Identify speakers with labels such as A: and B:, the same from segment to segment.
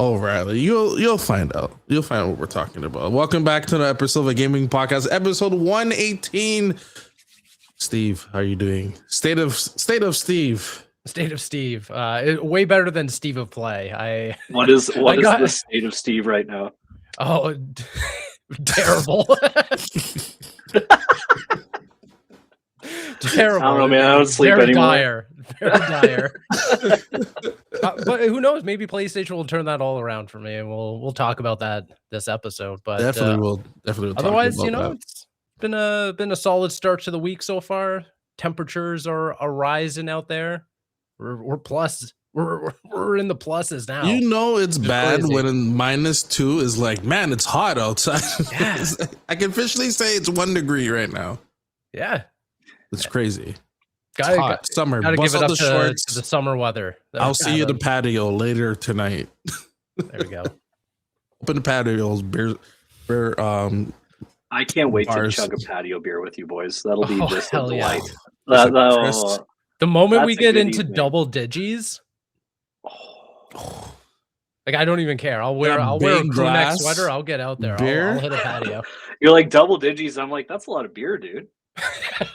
A: Oh, Riley, you'll find out. You'll find out what we're talking about. Welcome back to the Episode of a Gaming Podcast, episode 118. Steve, how are you doing? State of Steve.
B: State of Steve. Way better than Steve of Play.
C: What is the state of Steve right now?
B: Oh, terrible. Terrible.
C: I don't know, man. I don't sleep
B: Very
C: anymore.
B: dire. Very dire. But who knows? Maybe PlayStation will turn that all around for me, and we'll talk about that this episode. But
A: Definitely will.
B: Otherwise,
A: talk about that.
B: it's been a solid start to the week so far. Temperatures are rising out there. We're plus. We're in the pluses now.
A: You know it's bad
B: crazy.
A: when -2 is like, man, it's hot outside.
B: Yeah.
A: I can officially say it's 1 degree right now.
B: Yeah.
A: It's crazy.
B: Gotta,
A: It's hot. Summer.
B: Gotta
A: Bust
B: give it
A: out
B: up
A: the
B: to
A: shorts.
B: the summer weather.
A: I'll see you at the patio later tonight.
B: There we go.
A: Open the patios, beer,
C: I can't wait
A: Bars.
C: to chug a patio beer with you boys. That'll be just a
B: hell yeah.
C: delight. That'll-
A: Chris.
B: The moment we
C: That's a
B: get
C: good
B: into
C: evening.
B: double digis,
C: oh,
B: like I don't even care. I'll wear
A: That
B: a crew neck
A: glass
B: sweater. I'll get out there.
A: beer?
B: I'll hit a patio.
C: you're like double digits. I'm like, that's a lot of beer, dude. I'm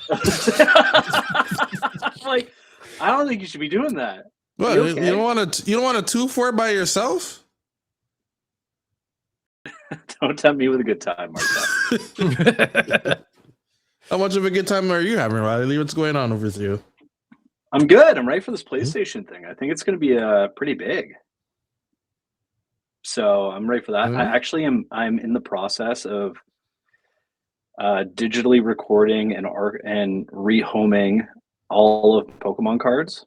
C: like, I don't think you should be doing that.
A: What,
C: You
A: you
C: okay?
A: don't want a 2-4 by yourself?
C: Don't tempt me with a good time, Martha.
A: How much of a good time are you having, Riley? What's going on with you?
C: I'm good. I'm ready for this PlayStation thing. I think it's going to be pretty big. So I'm ready for that.
A: Mhm.
C: I actually am. I'm in the process of digitally recording and rehoming all of Pokemon cards.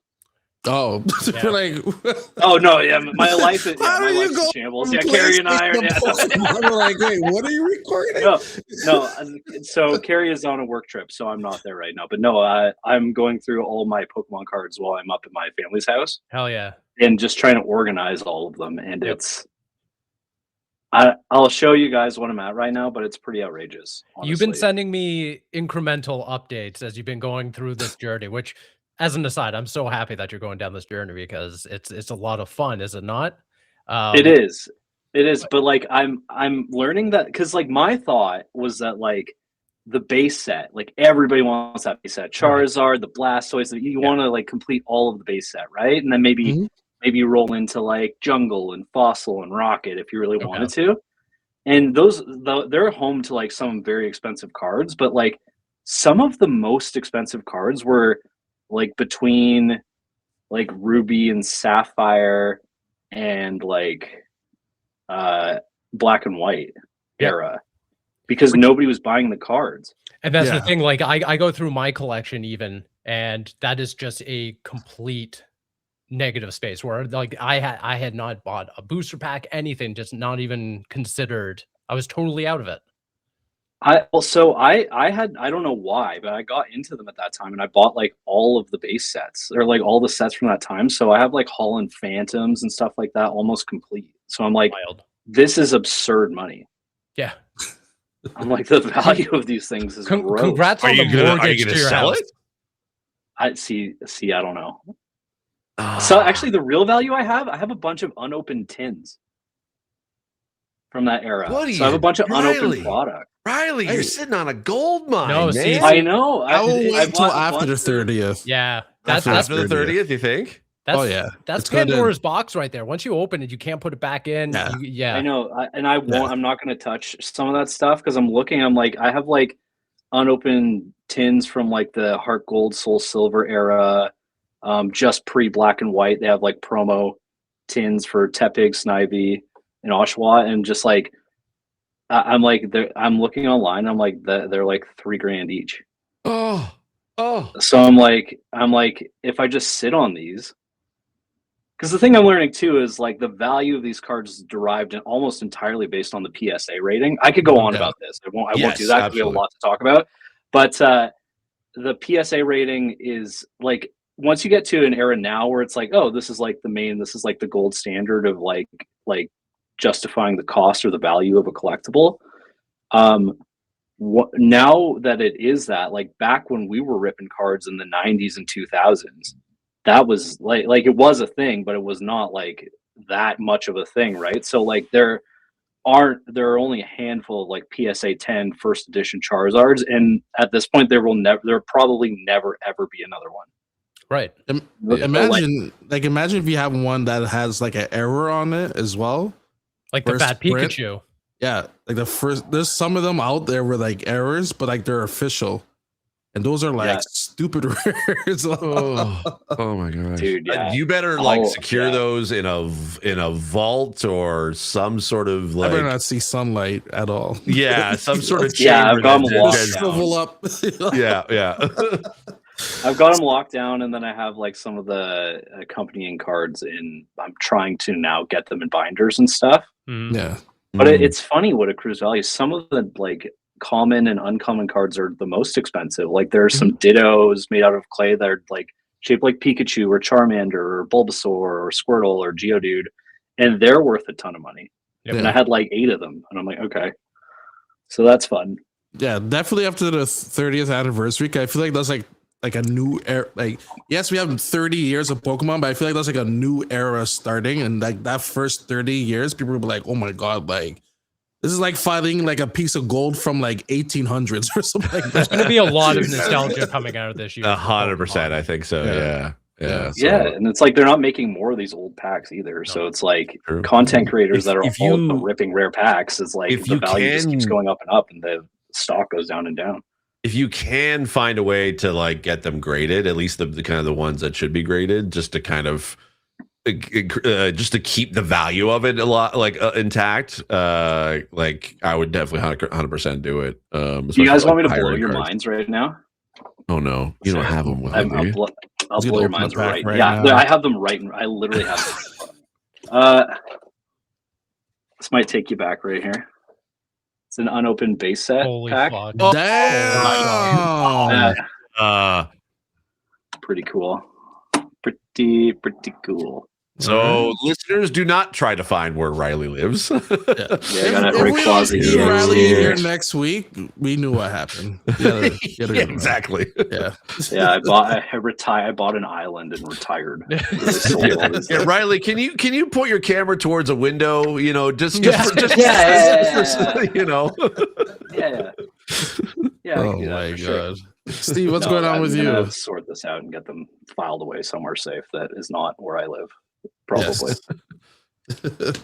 A: Oh,
B: Yeah.
A: you're like,
C: Oh no, yeah, my life is
A: How
C: my
A: do you
C: life's
A: go
C: in shambles.
A: from
C: Yeah, Carrie and I are.
A: PlayStation to Pokemon? I'm like, wait, what are you recording?
C: No. So Carrie is on a work trip, so I'm not there right now. But no, I'm going through all my Pokemon cards while I'm up at my family's house
B: Hell yeah.
C: and just trying to organize all of them. And
B: Yep.
C: I'll show you guys what I'm at right now, but it's pretty outrageous.
B: You've been
C: honestly.
B: sending me incremental updates as you've been going through this journey, which as an aside, I'm so happy that you're going down this journey because it's a lot of fun, is it not?
C: It is, but like I'm learning that because like my thought was that like the base set, like everybody wants that base set, Charizard, the Blastoise, you want to like complete all of the base set, right? And then maybe
A: Mhm.
C: maybe you roll into like Jungle and Fossil and Rocket if you really wanted to. And they're home to like some very expensive cards, but like some of the most expensive cards were like between like Ruby and Sapphire and like Black and White
B: Yep.
C: era because nobody was buying the cards.
B: And that's
A: Yeah.
B: the thing, like I go through my collection even, and that is just a complete negative space where like I had not bought a booster pack, anything, just not even considered. I was totally out of it.
C: I had, I don't know why, but I got into them at that time and I bought like all of the base sets or like all the sets from that time. So I have like Holland Phantoms and stuff like that almost complete. So I'm like,
B: Wild.
C: this is absurd money.
B: Yeah.
C: I'm like, the value of these things is gross.
B: Congrats on the mortgage to your house.
C: I see, I don't know. So actually the real value I have a bunch of unopened tins from that era.
D: What are
C: So I have a
D: you-
C: bunch of unopened
D: Riley?
C: product.
D: Riley,
A: Hey.
D: you're sitting on a gold mine,
B: No,
D: man.
B: see,
C: I know.
A: I will wait
C: bought
A: till
C: a
A: after
C: bunch
A: the
C: of-
A: 30th.
B: Yeah.
A: After
B: That's
D: After the 30th, you think?
B: that's
A: Oh, yeah.
B: That's
A: It's good
B: Pandora's box right there. Once you open it, you can't put it back in.
A: Yeah.
B: Yeah.
C: I know, and I won't.
A: Yeah.
C: I'm not going to touch some of that stuff because I'm looking. I'm like, I have like unopened tins from like the Heart Gold, Soul Silver era, just pre Black and White. They have like promo tins for Tepig, Snivy, and Oshawott, and just like I'm like, I'm looking online. I'm like, they're like $3,000 each.
D: Oh.
C: So I'm like, if I just sit on these. Because the thing I'm learning too is like the value of these cards is derived almost entirely based on the PSA rating. I could go on
A: Yeah.
C: about this. I won't do
D: Yes,
C: that because we have a
D: absolutely.
C: lot to talk about. But the PSA rating is like once you get to an era now where it's like, oh, this is like the gold standard of like justifying the cost or the value of a collectible. Now that it is that, like back when we were ripping cards in the 90s and 2000s, that was like it was a thing, but it was not like that much of a thing, right? So like there are only a handful of like PSA 10 first edition Charizards, and at this point there probably never ever be another one.
B: Right.
A: Imagine if you have one that has like an error on it as well.
B: Like the fat
A: print.
B: Pikachu.
A: Yeah, like there's some of them out there with like errors, but like they're official. And those are like stupid rares.
D: Oh my gosh,
C: dude! Yeah.
D: You better like secure those in a vault or some sort of like.
A: I better not see sunlight at all.
D: Yeah, some sort of
C: chamber.
D: I've got them
C: locked
A: shrivel up.
D: yeah.
C: I've got them locked down, and then I have like some of the accompanying cards I'm trying to now get them in binders and stuff.
A: Yeah,
C: but it's funny what accrues value. Some of the like common and uncommon cards are the most expensive. Like there are some Dittos made out of clay that are like shaped like Pikachu or Charmander or Bulbasaur or Squirtle or Geodude, and they're worth a ton of money. Yep. And I had like 8 of them, and I'm like, okay, so that's fun.
A: Yeah, definitely after the 30th anniversary. I feel like that's like a new era. Like, yes, we have 30 years of Pokemon, but I feel like that's like a new era starting, and like that first 30 years, people will be like, oh my god, like this is like finding like a piece of gold from like 1800s or something like that.
B: There's going to be a lot of nostalgia coming out of this year.
D: 100%, I think so. Yeah.
C: Yeah, and it's like they're not making more of these old packs either. No. So it's like content creators that are all ripping rare packs is like the value just keeps going up and up, and the stock goes down and down.
D: If you can find a way to like get them graded, at least the kind of the ones that should be graded, just to kind of just to keep the value of it a lot like intact, like I would definitely 100% do it.
C: You guys want me to blow your minds right now?
D: Oh no, you don't have them.
C: I'll blow your minds right now. I have them right. I literally have them. This might take you back right here. It's an unopened base set pack.
B: Fuck.
A: Oh, damn!
C: Pretty cool. Pretty cool.
D: So listeners, do not try to find where Riley lives.
C: I got
A: if we don't see Riley here next week, we knew what happened.
D: Exactly.
C: Yeah. I bought an island and retired.
D: Riley, can you point your camera towards a window? You know, just you know.
C: Yeah.
A: Oh my god. Steve, what's going on with you?
C: Sort this out and get them filed away somewhere safe that is not where I live. Probably.
A: Yes.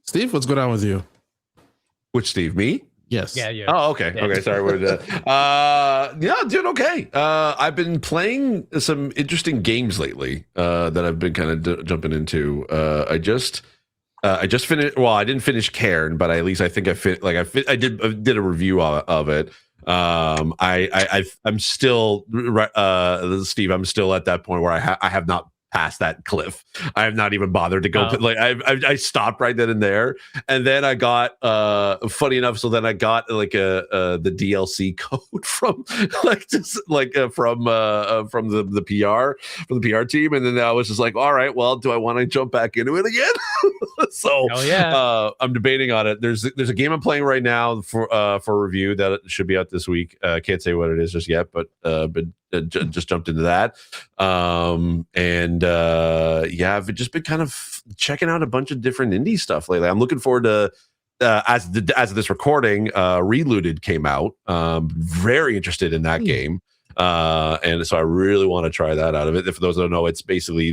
A: Steve, what's going on with you?
D: Which Steve? Me?
A: Yes.
B: Yeah.
D: Oh, okay. Yeah. Okay. Sorry. Doing okay. I've been playing some interesting games lately that I've been kind of jumping into. I just finished. Well, I didn't finish Cairn, but at least I think I did a review of it. I'm still Steve. I'm still at that point where I have not passed that cliff. I have not even bothered to go. I stopped right then and there, and then I got funny enough. So then I got like the DLC code from from the PR team, and then I was just like, all right, well, do I want to jump back into it again? So I'm debating on it. There's a game I'm playing right now for review that should be out this week. Can't say what it is just yet, but just jumped into that. I've just been kind of checking out a bunch of different indie stuff lately. I'm looking forward to as of this recording, Relooted came out. Very interested in that game. And so I really want to try that out of it. If those don't know, it's basically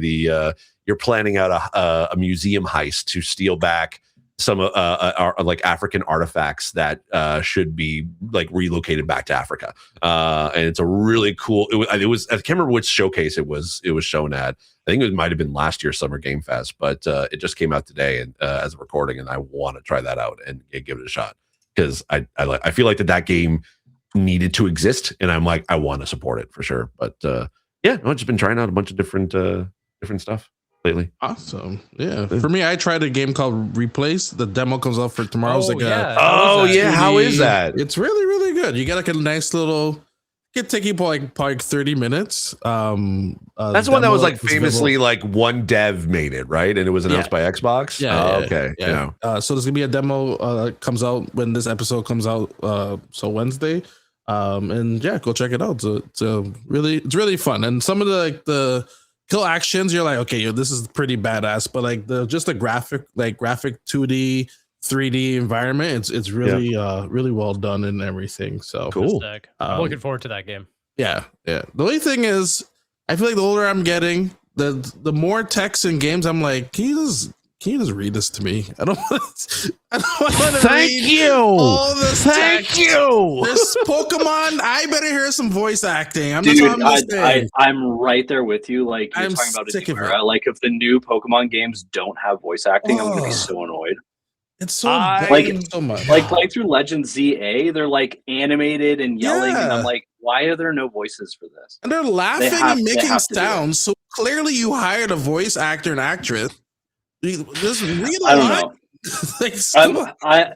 D: you're planning out a museum heist to steal back some like African artifacts that should be like relocated back to Africa. And it's a really cool. It was I can't remember which showcase it was shown at. I think it might have been last year's Summer Game Fest, but it just came out today and as a recording, and I want to try that out and give it a shot because I feel like that game needed to exist, and I'm like I want to support it for sure. But I've just been trying out a bunch of different stuff lately.
A: Awesome. Yeah. For me, I tried a game called Replace. The demo comes out for tomorrow.
D: How is that?
A: It's really, really good. You get like a nice little. It could take you like 30 minutes.
D: That's one that was like famously like one dev made it, right? And it was announced by Xbox. So there's gonna be a demo comes out when this episode comes out. So Wednesday. Go check it out. So it's really fun. And some of the
A: kill actions, you're like, okay, yo, this is pretty badass. But like the graphic 2D, 3D environment, it's really really well done and everything. So
D: Cool.
B: I'm looking forward to that game.
A: Yeah. The only thing is, I feel like the older I'm getting, the more text in games, I'm like, can you just read this to me? I don't want to
D: Thank
A: read
D: you.
A: all this
D: Thank
A: text.
D: you.
A: This Pokemon, I better hear some voice acting.
C: Dude, I'm right there with you. Like you're
A: I'm
C: talking about
A: sick
C: a
A: of
C: new
A: it.
C: era. Like if the new Pokemon games don't have voice acting, I'm gonna be
A: Oh.
C: so annoyed.
A: It's so so much.
C: Like playing through Legend ZA, they're like animated and yelling, and I'm like, why are there no voices for this?
A: And they're laughing
C: have-
A: and
C: they
A: making
C: have to do it.
A: sounds. So clearly, you hired a voice actor and actress. Just read a
C: I don't
A: line.
C: know.
A: Like, come on.
C: I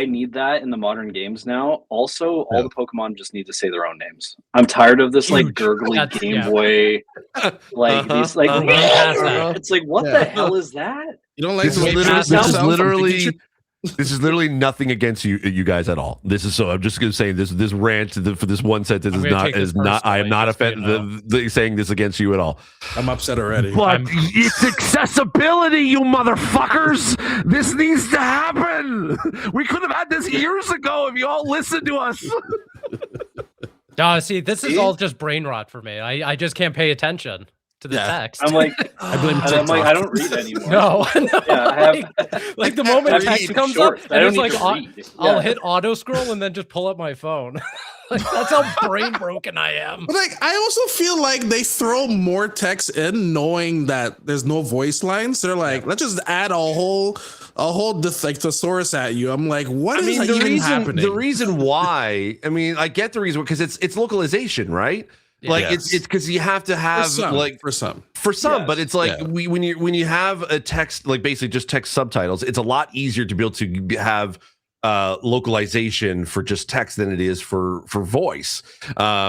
C: need that in the modern games now. Also, all the Pokemon just need to say their own names. I'm tired of this like
B: Huge.
C: gurgly
B: That's-
C: Game
B: yeah.
C: Boy, like these like.
B: We're way past that.
C: It's like, what the hell is that?
A: You don't like
D: This
A: the way
D: is
A: people
D: literally,
A: sound from Pikachu?
D: this is literally nothing against you guys at all. This is so. I'm just going to say this rant for this one sentence
B: I'm
D: is
B: gonna
D: not
B: take this
D: I am not
B: personally, just so you
D: offended saying this against you at all.
A: I'm upset already.
D: But it's accessibility, you motherfuckers. This needs to happen. We could have had this years ago if you all listened to us.
B: No, see, this is all just brain rot for me. I just can't pay attention to the text.
C: I'm like,
A: I blame
C: I'm
A: TikTok.
C: like, I don't read anymore.
B: no,
C: Yeah, I have.
B: like the moment
C: I
B: text
C: read
B: comes
C: shorts.
B: up,
C: I
B: and
C: don't
B: it's
C: need
B: like
C: to read.
B: I'll
C: Yeah.
B: hit auto scroll and then just pull up my phone. Like that's how brain broken I am.
A: But like, I also feel like they throw more text in, knowing that there's no voice lines. They're like, let's just add a whole thesaurus at you. I'm like, what is even happening?
D: The reason why, I mean, I get the reason because it's localization, right? Like
A: Yes.
D: it's because you have to have
A: for some.
D: Yes. But it's like when you have a text, like basically just text subtitles, it's a lot easier to be able to have localization for just text than it is for voice,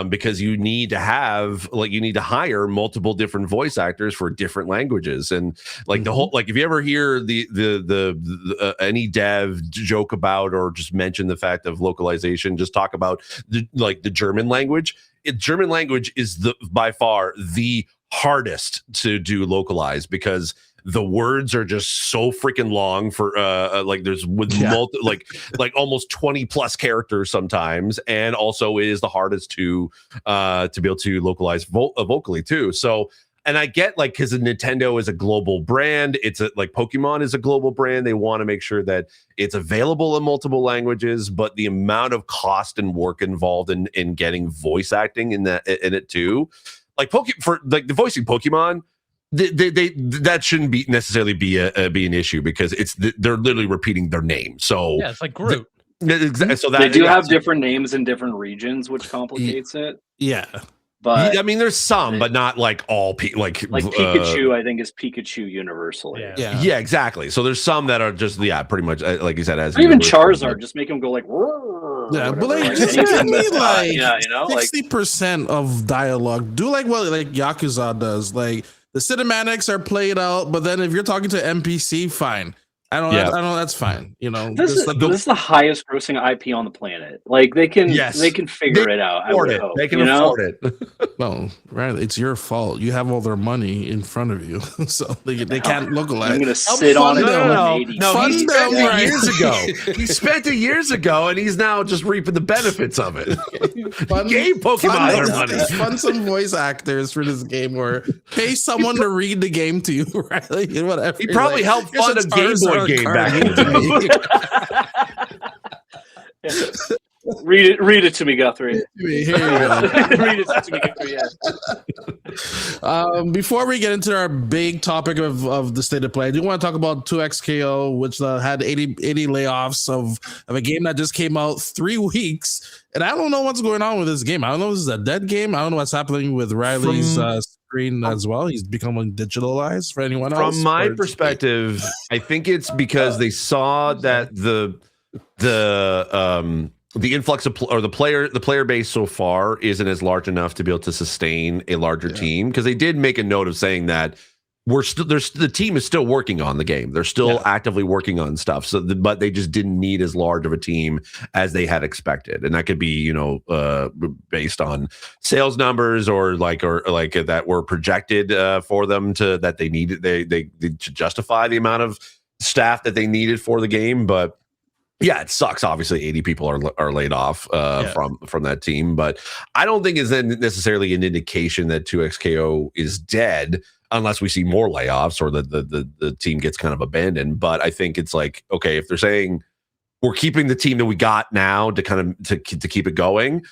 D: because you need to hire multiple different voice actors for different languages, and like the whole, like if you ever hear the any dev joke about or just mention the fact of localization, just talk about the German language. German language is by far the hardest to do localized because the words are just so freaking long for like there's with like almost 20 plus characters sometimes, and also it is the hardest to be able to localize vocally too. So, and I get like because Nintendo is a global brand, it's like Pokemon is a global brand, they want to make sure that it's available in multiple languages, but the amount of cost and work involved in getting voice acting in it too, like for like the voicing Pokemon, that shouldn't be necessarily be an issue because they're literally repeating their name. So
B: yeah, it's like Groot.
D: So
C: They do have different names in different regions, which complicates it.
A: Yeah.
C: But
D: I mean, there's some, but not like all like
C: Pikachu. I think is Pikachu universally.
D: Yeah, exactly. So there's some that are just pretty much like you said, as
C: or even Charizard. Just make him go like,
A: yeah, but like just give me like 60%
C: like
A: of dialogue. Do like what like Yakuza does. Like the cinematics are played out, but then if you're talking to NPC, fine. I don't. That's fine. You know,
C: this is the highest grossing IP on the planet. Like they can figure it out.
D: They can afford it.
A: No, right. It's your fault. You have all their money in front of you, so they can't localize.
C: I'm gonna sit on it.
D: No, he spent it years ago. He spent it years ago, and he's now just reaping the benefits of it. He gave Pokemon their money.
A: Fund some voice actors for this game, or pay someone to read the game to you. Right? Like, whatever.
D: He probably helped fund a Game Boy game back in the
C: day. Read it to me, Guthrie.
A: Here you go.
C: Read it to me, Guthrie.
A: Yeah. Before we get into our big topic of the state of play, I do want to talk about 2XKO, which had 80 layoffs of a game that just came out 3 weeks, and I don't know what's going on with this game. I don't know if this is a dead game. I don't know what's happening with Riley's screen as well. He's becoming digitalized for anyone else.
D: From my perspective, I think it's because they saw that the influx of the player base so far isn't as large enough to be able to sustain a larger team, because they did make a note of saying that the team is still working on the game. They're still actively working on stuff. So, but they just didn't need as large of a team as they had expected, and that could be based on sales numbers or like that were projected for them that they needed to justify the amount of staff that they needed for the game. But yeah, it sucks. Obviously, 80 people are laid off from that team, but I don't think it's necessarily an indication that 2XKO is dead unless we see more layoffs or the team gets kind of abandoned. But I think it's like, okay, if they're saying we're keeping the team that we got now to kind of to keep it going,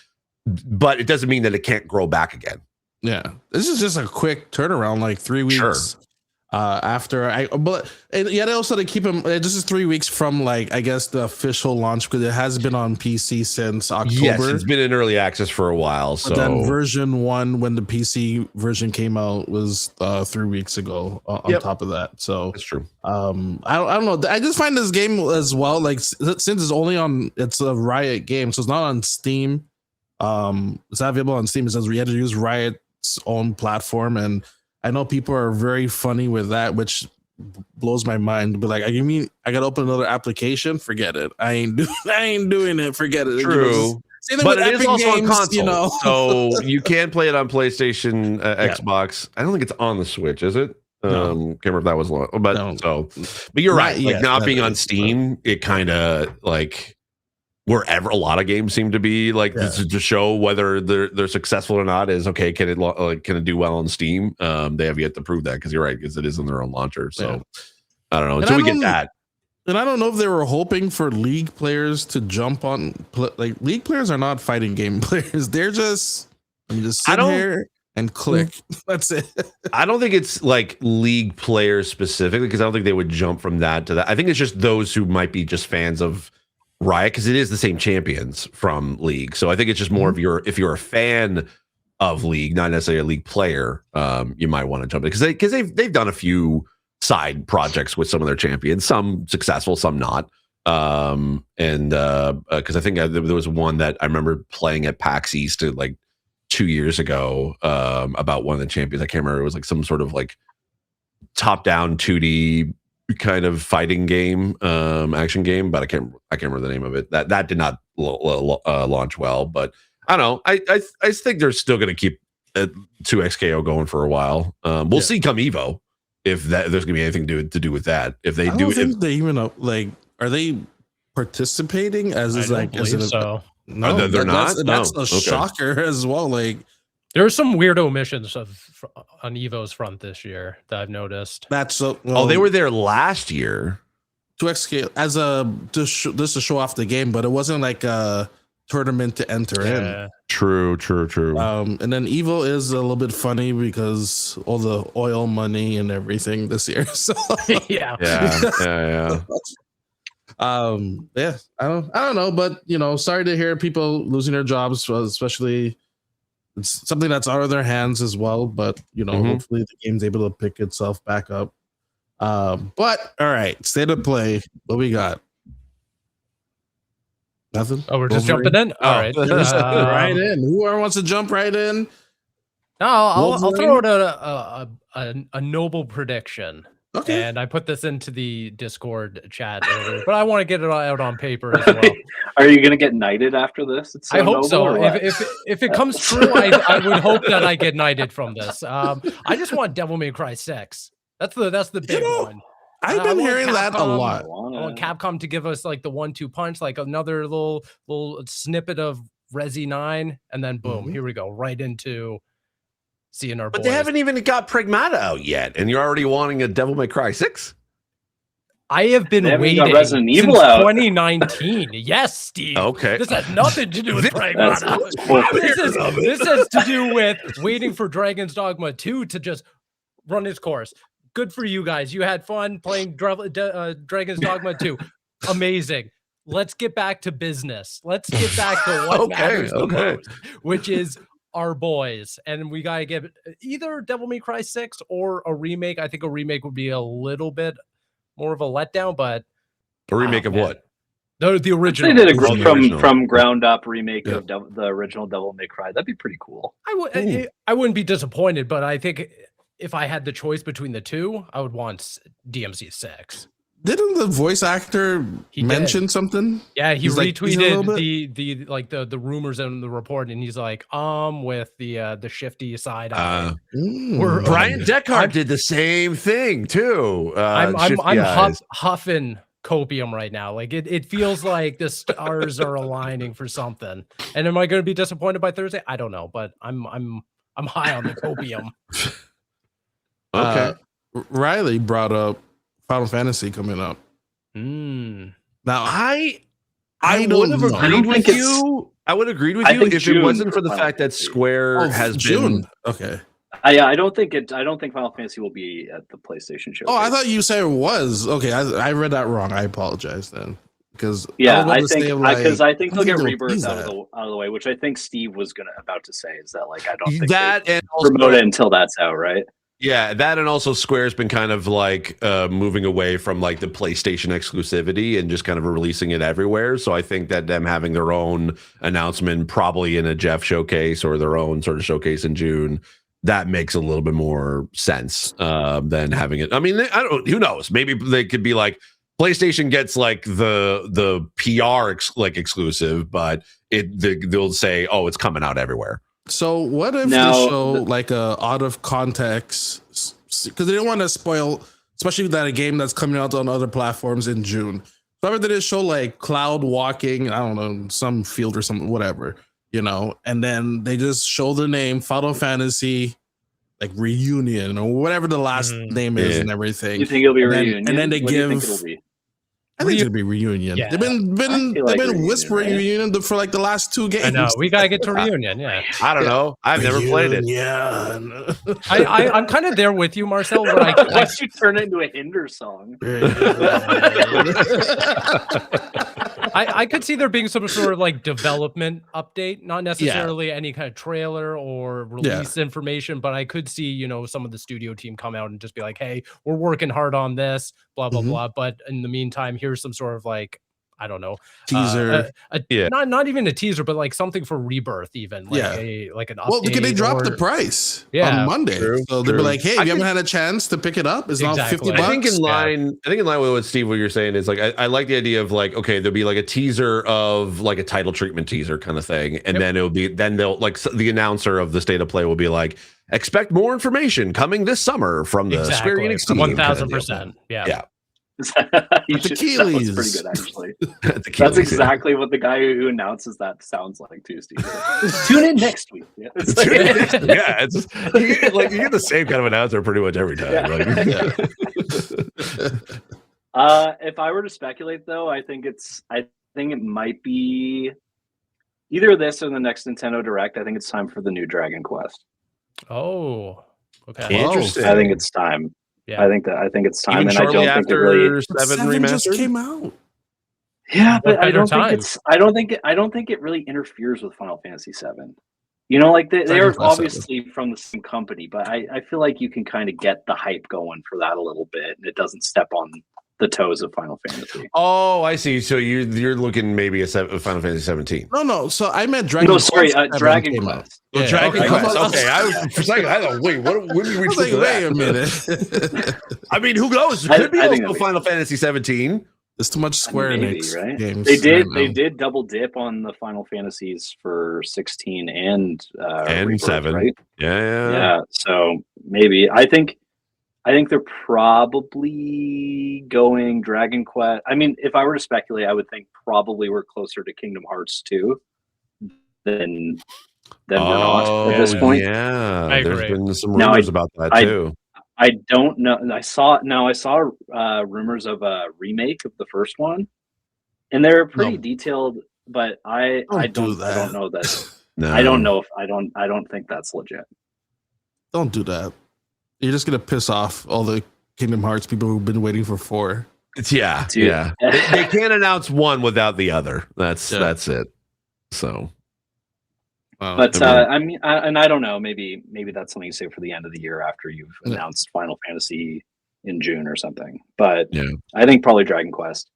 D: but it doesn't mean that it can't grow back again.
A: Yeah, this is just a quick turnaround, like 3 weeks. Sure. They also to keep them. This is 3 weeks from like I guess the official launch because it has been on PC since October.
D: Yes, it's been in early access for a while. So
A: then version 1, when the PC version came out, was 3 weeks ago. On top of that, so
D: that's true.
A: I don't know. I just find this game as well. Like since it's a Riot game, so it's not on Steam. It's not available on Steam. It says we had to use Riot's own platform, and I know people are very funny with that, which blows my mind. But like, you mean I gotta open another application? Forget it. I ain't doing it. Forget it.
D: True. But it is also on console, so you can play it on PlayStation, Xbox. I don't think it's on the Switch, is it?
A: No.
D: Can't remember if that was long, but you're right. Like not being on Steam, it kind of like wherever a lot of games seem to be like to show whether they're successful or not is okay. Can it do well on Steam? They have yet to prove that because you're right, because it is in their own launcher. So I don't know until we get that.
A: And I don't know if they were hoping for League players to jump on. Like League players are not fighting game players. They're just sit here and click. That's it.
D: I don't think it's like League players specifically because I don't think they would jump from that to that. I think it's just those who might be just fans of Riot because it is the same champions from League. So I think it's just more of if you're a fan of League, not necessarily a League player, you might want to jump in because they've done a few side projects with some of their champions, some successful, some not. Because I think there was one that I remember playing at PAX East like 2 years ago about one of the champions. I can't remember. It was like some sort of like top-down 2D kind of fighting game, action game, but I can't remember the name of it. That did not launch well, but I don't know. I think they're still going to keep 2XKO going for a while. We'll see come Evo if there's going to be anything to do with that. If they do,
A: they even like are they participating as is like as it
B: so?
A: No,
D: they're not.
A: That's a shocker as well. Like
B: there are some weird omissions on Evo's front this year that I've noticed.
A: That's so.
D: They were there last year.
A: 2XKO as just to show off the game, but it wasn't like a tournament to enter in.
D: True.
A: And then Evo is a little bit funny because all the oil money and everything this year. So
B: yeah.
A: I don't know, but sorry to hear people losing their jobs, especially it's something that's out of their hands as well. But hopefully the game's able to pick itself back up. But all right, state of play. What we got? Nothing.
B: Oh, we're just jumping in. All right,
A: right in. Whoever wants to jump right in.
B: No, I'll throw out a noble prediction.
A: Okay.
B: And I put this into the Discord chat earlier, but I want to get it out on paper as well.
C: Are you going to get knighted after this?
B: I hope so. If it comes true, I would hope that I get knighted from this. I just want Devil May Cry 6. That's the big one.
A: I've been hearing that a lot.
B: I want Capcom to give us like the 1-2 punch, like another little snippet of Resi 9, and then boom, here we go, right into seeing our boys.
D: But they haven't even got Pragmata out yet, and you're already wanting a Devil May Cry 6?
B: I have been waiting
C: Resident
B: since
C: Evil out.
B: 2019. Yes, Steve.
D: Okay.
B: This has nothing to do with Pragmata. This has to do with waiting for Dragon's Dogma 2 to just run its course. Good for you guys. You had fun playing Dragon's Dogma 2. Amazing. Let's get back to business. Let's get back to what matters the most, which is our boys. And we got to get either Devil May Cry 6 or a remake. I think a remake would be a little bit more of a letdown, but
D: a remake of what?
B: The original.
C: They did a from ground up remake of the original Devil May Cry. That'd be pretty cool.
B: I wouldn't be disappointed, but I think if I had the choice between the two, I would want DMC 6.
A: Didn't the voice actor mention something?
B: Yeah, he
A: retweeted
B: the rumors and the report, and he's like, with the shifty side eye.
D: Brian Deckard did the same thing too.
B: I'm huffing copium right now. Like it feels like the stars are aligning for something. And am I going to be disappointed by Thursday? I don't know, but I'm high on the copium.
D: Okay.
A: Riley brought up Final Fantasy coming up.
B: Now
D: I would have agreed with you. I would agree with you if it wasn't for the fact that Square has
A: June.
D: been
A: Okay.
C: I don't think Final Fantasy will be at the PlayStation show.
A: Oh, I thought you said it was. Okay, I read that wrong. I apologize then. Because
C: I think they'll get Rebirth out of the way, which I think Steve was about to say is that like I don't think
D: that and
C: promote it until that's out, right?
D: Yeah, that and also Square's been kind of like moving away from like the PlayStation exclusivity and just kind of releasing it everywhere. So I think that them having their own announcement, probably in a Jeff showcase or their own sort of showcase in June, that makes a little bit more sense than having it. I mean, I don't. Who knows? Maybe they could be like PlayStation gets like the PR exclusive, but they'll say, oh, it's coming out everywhere.
A: So what if they show like a out of context, because they don't want to spoil, especially that a game that's coming out on other platforms in June. So if they just show like Cloud walking, I don't know, some field or something, whatever, and then they just show the name Final Fantasy, like Reunion or whatever the last name is and everything.
C: You think it'll be Reunion?
A: And then they give. I think it'll be Reunion.
B: Yeah.
A: They've been whispering Reunion for like the last 2 games.
B: I know. We gotta get to Reunion. Yeah.
D: I don't know. I've never played it.
A: Yeah.
B: I'm kind of there with you, Marcel. Where
C: Unless you turn it into a Hinder song.
B: I could see there being some sort of like development update, not necessarily any kind of trailer or release information, but I could see, some of the studio team come out and just be like, hey, we're working hard on this, blah, blah, blah. But in the meantime, here's some sort of like, I don't know,
A: teaser.
B: Not even a teaser, but like something for Rebirth, even like an update.
A: Well, because they dropped the price on Monday, so they'll be like, "Hey, if you haven't had a chance to pick it up, it's now $50."
D: I think in line with what Steve, what you're saying is like, I like the idea of like, okay, there'll be like a teaser of like a title treatment teaser kind of thing, and then they'll like the announcer of the state of play will be like, expect more information coming this summer from the Square Enix team.
B: 1000%. Yeah.
C: That was pretty good, actually. That's exactly what the guy who announces that sounds like too, Steve. Tune in next week. Yeah, you
D: get the same kind of announcer pretty much every time.
C: Yeah. If I were to speculate, though, I think it might be either this or the next Nintendo Direct. I think it's time for the new Dragon Quest.
B: Oh, okay.
D: Interesting.
C: I think it's time. Yeah, I think it's time,
D: even
C: and I don't think it really
A: 7 remastered just came out.
C: Yeah, but I don't think it really interferes with Final Fantasy 7. Like they're obviously from the same company, but I feel like you can kind of get the hype going for that a little bit, and it doesn't step on the toes of Final Fantasy.
D: Oh, I see. So you're looking maybe a Final Fantasy 17.
A: No. So I meant Dragon.
C: No, sorry, Dragon Quest.
D: Yeah, Dragon Quest. Okay, I was for a second. I thought, wait, when did we reach
A: wait a minute.
D: I mean, who knows? It could be also Final Fantasy 17.
A: There's too much Square Enix games.
C: They did double dip on the Final Fantasies for 16 and Rebirth,
D: 7, right?
C: Yeah. So maybe I think they're probably going Dragon Quest. I mean, if I were to speculate, I would think probably we're closer to Kingdom Hearts 2 than we're not at this point.
D: Yeah,
B: I
D: there's
B: agree.
D: been some rumors about that too.
C: I don't know. I saw rumors of a remake of the first one, and they're pretty detailed. But I don't know that.
D: No.
C: I don't know if I don't think that's legit.
A: Don't do that. You're just gonna piss off all the Kingdom Hearts people who've been waiting for 4.
D: Yeah. They can't announce one without the other. That's it. So.
C: But I mean, I don't know. Maybe that's something you say for the end of the year after you've announced Final Fantasy in June or something. But I think probably Dragon Quest.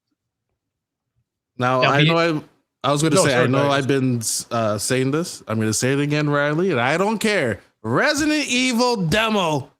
A: Now I know I was going to say I know I've been saying this. I'm going to say it again, Riley, and I don't care. Resident Evil demo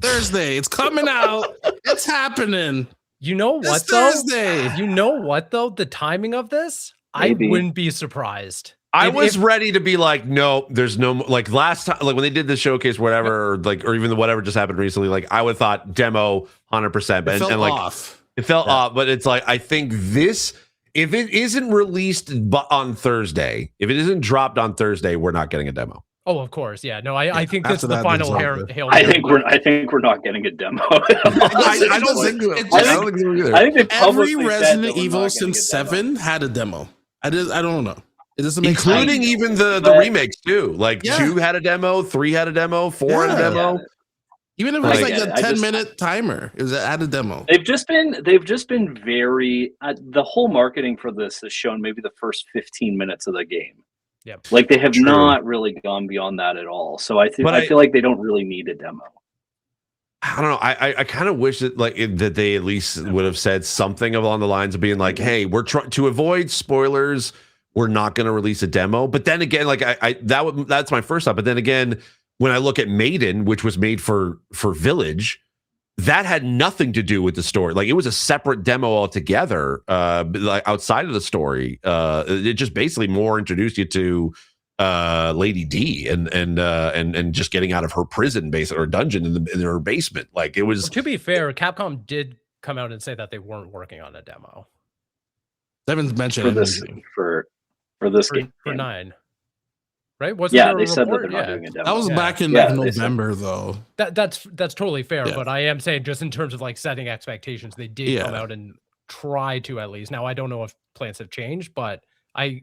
A: Thursday. It's coming out. It's happening.
B: You know
A: This
B: what though?
A: Thursday.
B: You know what though? The timing of this,
C: Maybe.
B: I wouldn't be surprised.
D: I was ready to be like, no, there's no like last time, like when they did the showcase, whatever, or even the whatever just happened recently. Like I would have thought demo 100%,
A: It felt
D: and like
A: off.
D: it felt off. But it's like I think this, if it isn't released on Thursday, if it isn't dropped on Thursday, we're not getting a demo.
B: Oh, of course, yeah. No, I think this is
A: after
B: the
A: that,
B: final
A: it's
B: hail.
A: over.
B: Hail
C: I
B: Mary.
C: think we're not getting a demo.
D: I don't think so.
A: It
D: I
A: just-
D: don't think so either.
C: I think they
A: Every
C: publicly said that
A: Resident
C: we're not
A: Evil
C: getting
A: since
C: a demo.
A: 7 had a demo. I don't know. It doesn't make
D: Including
A: sense.
D: even the
C: But-
D: remakes too. Like
A: Yeah.
D: 2 had a demo, 3 had a demo, 4 had a
A: Yeah.
D: demo.
A: Even if it was
C: I
A: like
C: get
A: a
C: it. I just-
A: 10-minute timer, it was at a demo.
C: They've just been very the whole marketing for this has shown maybe the first 15 minutes of the game.
B: Yep.
C: Like they have
D: True.
C: not really gone beyond that at all. So I
D: But I-
C: feel like they don't really need a demo.
D: I don't know. I kind of wish that that they at least would have said something along the lines of being like, "Hey, we're trying to avoid spoilers. We're not going to release a demo." But then again, like that's my first thought. But then again, when I look at Maiden, which was made for Village, that had nothing to do with the story. Like it was a separate demo altogether, like outside of the story. It just basically more introduced you to Lady D and just getting out of her prison base or dungeon in her basement. Like it was.
B: Well, to be fair, Capcom did come out and say that they weren't working on a demo
A: They haven't mentioned
C: For this
A: anything.
C: for this game.
B: for 9. Right? Wasn't
C: Yeah,
B: there a
C: they said that
B: report?
C: they're not
B: Yeah.
C: doing a demo.
A: That was
B: Yeah.
A: back in
C: Yeah,
A: like
C: they said-
A: November, though.
B: That's totally fair,
A: Yeah.
B: but I am saying just in terms of like setting expectations, they did come
A: Yeah.
B: out and try to at least. Now I don't know if plans have changed, but I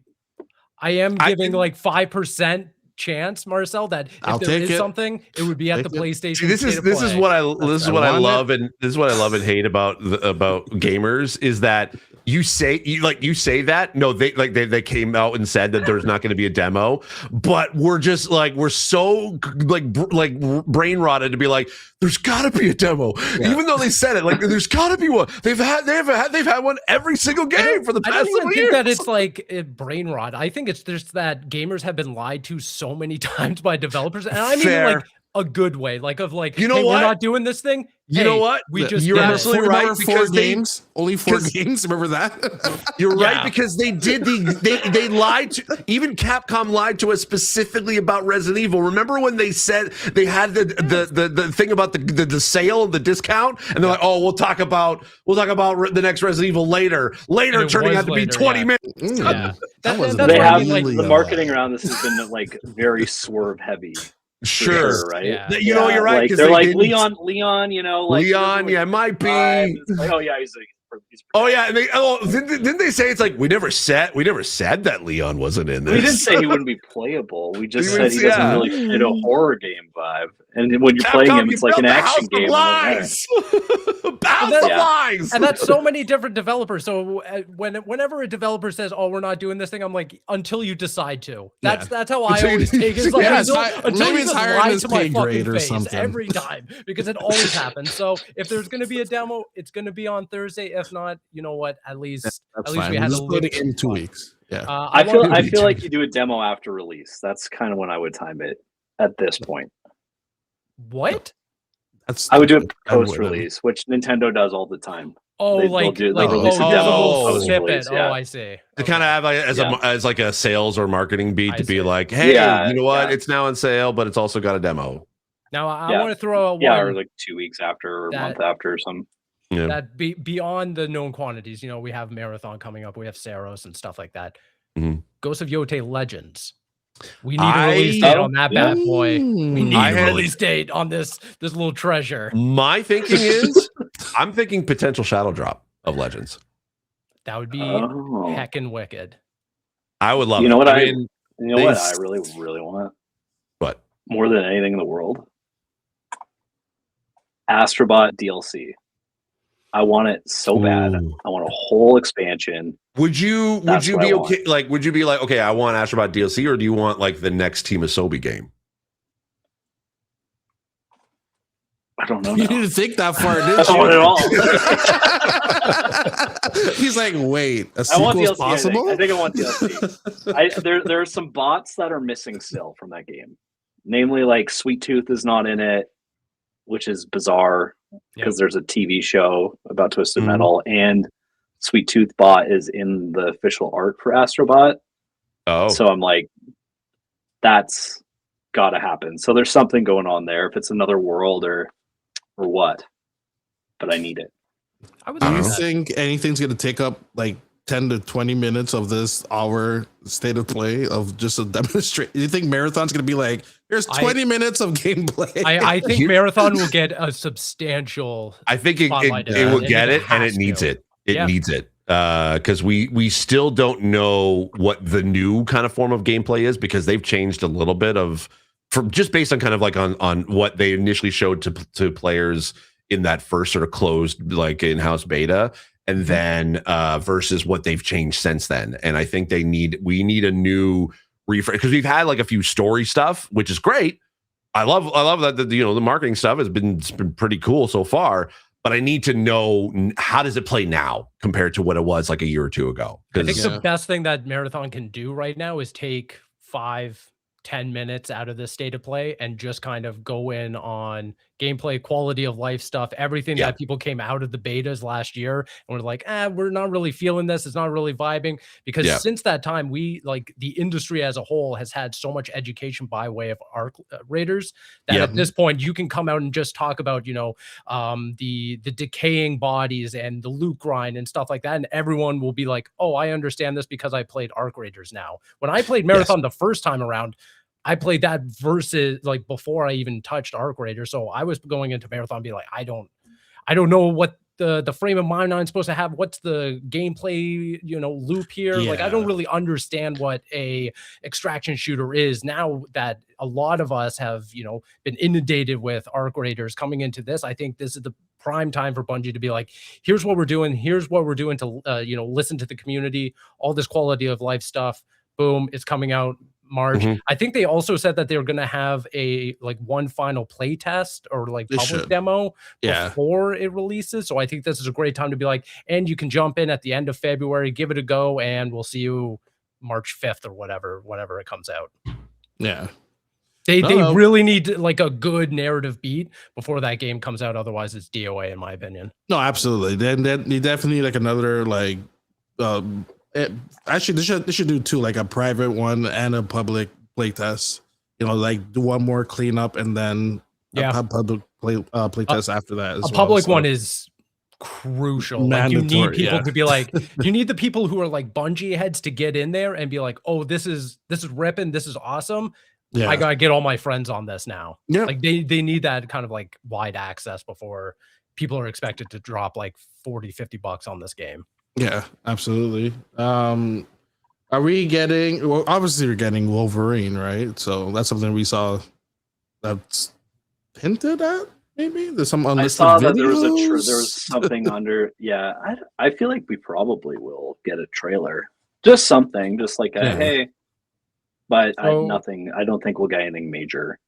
B: am giving like 5% chance, Marcel, that if
A: I'll
B: there
A: take
B: is
A: it.
B: something, it would be at the
A: Take it.
B: PlayStation.
D: See, this is
B: State of Play.
D: what I
A: I
D: love and hate about gamers is that you say that they came out and said that there's not going to be a demo, but we're just like we're so like brain rotted to be like there's got to be a demo, even though they said it like there's got to be one. They've had one every single game for the
B: I
D: past
B: don't even
D: several
B: think
D: years.
B: that it's like brain rot. I think it's just that gamers have been lied to so many times by developers, and I mean
D: Fair.
B: like a good way, like of like,
D: You know
B: hey,
D: what?
B: we're not doing this thing.
D: You
B: Hey,
D: know what?
B: We just
D: You're
B: did it.
D: absolutely right,
A: Remember 4
D: because
A: games? Only 4
D: 'cause-
A: games? Remember that?
D: You're right,
B: Yeah.
D: because they did they lied to, even Capcom lied to us specifically about Resident Evil. Remember when they said they had the thing about the sale, the discount, and they're like, oh, we'll talk about the next Resident Evil later.
B: And it
D: Turning
B: was
D: out to be
B: later,
D: 20
B: yeah.
D: minutes.
B: Yeah.
A: That was
B: that's
C: They
B: what I
C: have
B: mean, like,
A: really
C: the marketing around this has been like very swerve heavy. for
D: Sure.
C: right?
B: Yeah.
D: You know, you're right.
C: Like,
D: 'Cause
C: they're
D: they
C: like
D: didn't-
C: Leon, you know, like
D: Leon, yeah, it might be.
C: It's like, oh yeah, he's
D: Oh yeah, and didn't they say it's like we never said that Leon wasn't in this?
C: We didn't say he wouldn't be playable. We just
D: We
C: said he doesn't
D: yeah.
C: really fit a horror game vibe. And when you're
D: Capcom,
C: playing him,
D: you
C: it's like an
D: built the
C: action game.
D: House of Lies. House
B: that's-
D: of
C: Yeah.
D: Lies.
B: And that's so many different developers. So whenever a developer says, "Oh, we're not doing this thing," I'm like, "Until you decide to." That's how I
D: Until you-
B: always take it. It's like,
A: Yeah, it's
B: until
A: maybe
B: you
A: it's
B: just
A: higher
B: lie
A: in his
B: to my
A: pay
B: fucking
A: grade or
B: face
A: something.
B: every time because it always happens. So if there's going to be a demo, it's going to be on Thursday. If not, you know what? At least
A: That's
B: at least
A: fine.
B: we
A: We'll
B: had
A: just
B: a
A: play
B: little
A: it in 2
B: fun.
A: weeks. Yeah.
C: I feel
D: want-
C: like you do a demo after release. That's kind of when I would time it at this point.
B: What?
A: That's
C: I would do it
A: I wouldn't.
C: post release, which Nintendo does all the time.
B: Oh,
C: They'll
B: like
C: do-
B: like
C: they'll
D: release a demo
B: post
C: post-release,
B: snippet.
C: yeah.
B: Oh, I see.
D: To kind of have like,
C: Yeah.
D: as like a sales or marketing beat
B: I
D: to be
B: see.
D: like, hey,
C: Yeah,
D: you know what?
C: yeah.
D: It's now on sale, but it's also got a demo.
B: Now I
C: Yeah.
B: want to throw a one
C: Yeah, or like 2 weeks after or a
B: That-
C: month after or something.
D: Yeah.
B: that beyond the known quantities. You know, we have Marathon coming up. We have Saros and stuff like that.
D: Mhm.
B: Ghost of Yote Legends. We need a release date on that bad boy. We need
D: I
B: a
D: had-
B: release date on this little treasure.
D: My thinking is, I'm thinking potential shadow drop of Legends.
B: That would be
C: Oh.
B: heckin' wicked.
D: I would love
C: You
D: it.
C: know what I-
D: mean,
C: You know
D: They
C: what
D: s-
C: I really, really want?
D: What?
C: More than anything in the world? Astrobot DLC. I want it so bad.
D: Ooh.
C: I want a whole expansion.
D: Would you
C: That's what I
D: be
C: want.
D: okay? Like, would you be like, okay, I want Astrobot DLC, or do you want like the next Team Asobi game?
C: I don't know.
A: You
C: now.
A: didn't think that far,
C: I
A: did
C: don't want it
A: you?
C: all.
A: He's like, wait, a
C: I want
A: sequel's
C: DLC.
A: possible?
C: I think I want DLC. There are some bots that are missing still from that game. Namely, like Sweet Tooth is not in it. which is bizarre because there's a TV show about Twisted
D: Mhm.
C: Metal, and Sweet Tooth Bot is in the official art for Astrobot.
D: Oh,
C: So I'm like, that's got to happen. So there's something going on there. If it's another world or what, but I need it.
B: I would
A: Do
B: love
A: you
B: that.
A: think anything's gonna take up like 10 to 20 minutes of this hour state of play of just a demonstration? Do you think Marathon's gonna be like, here's 20 minutes of gameplay?
B: I think Marathon will get a substantial.
D: I think it
B: Spotlight
D: will
B: it.
D: get
B: It
D: it, and it
B: has
D: needs
B: to.
D: it. It
B: Yeah.
D: needs it because we still don't know what the new kind of form of gameplay is, because they've changed a little bit of from just based on kind of like on what they initially showed to players in that first sort of closed like in-house beta, and then versus what they've changed since then. And I think we need a new refresh, because we've had like a few story stuff, which is great. I love that the marketing stuff it's been pretty cool so far, but I need to know how does it play now compared to what it was like a year or two ago.
B: I think
D: 'Cause-
B: the best thing that Marathon can do right now is take 5-10 minutes out of the state of play and just kind of go in on gameplay, quality of life stuff, everything
D: Yeah.
B: that people came out of the betas last year and were like, we're not really feeling this. It's not really vibing. Because
D: Yeah.
B: since that time, we like the industry as a whole has had so much education by way of ARC raiders that
D: Yep.
B: at this point you can come out and just talk about, the decaying bodies and the loot grind and stuff like that. And everyone will be like, oh, I understand this because I played ARC raiders now. When I played Marathon the first time around, I played that versus like before I even touched Arc Raider. So I was going into Marathon being like, I don't know what the frame of mind I'm supposed to have. What's the gameplay, loop here? Like, I don't
A: Yeah.
B: really understand what a extraction shooter is now that a lot of us have, been inundated with Arc Raiders coming into this. I think this is the prime time for Bungie to be like, here's what we're doing. Here's what we're doing to, listen to the community, all this quality of life stuff. Boom, it's coming out March.
D: Mhm.
B: I think they also said that they were going to have a one final play test or like
A: They
B: public
A: should.
B: demo
A: Yeah.
B: before it releases. So I think this is a great time to be like, and you can jump in at the end of February, give it a go, and we'll see you March 5th or whenever it comes out.
A: Yeah.
B: They
A: No.
B: really need like a good narrative beat before that game comes out. Otherwise, it's DOA in my opinion.
A: No, absolutely. Then you definitely need like another like actually they should do two, like a private one and a public play test. Like do one more cleanup and then a public play test after that as
B: A
A: well.
B: public
A: So,
B: one is crucial. Like you need
A: mandatory,
B: people
A: yeah.
B: to be like, you need the people who are like Bungie heads to get in there and be like, oh, this is ripping, this is awesome.
A: yeah.
B: I gotta get all my friends on this now.
A: Yeah.
B: Like they need that kind of like wide access before people are expected to drop like $40-$50 on this game.
A: Yeah, absolutely. Are we getting? Well, obviously we're getting Wolverine, right? So that's something we saw that's hinted at. Maybe there's some
C: I
A: unlisted
C: saw that there was
A: videos.
C: there was something under. Yeah, I feel like we probably will get a trailer, just something, just like a
A: Yeah.
C: hey. But
B: So-
C: nothing. I don't think we'll get anything major.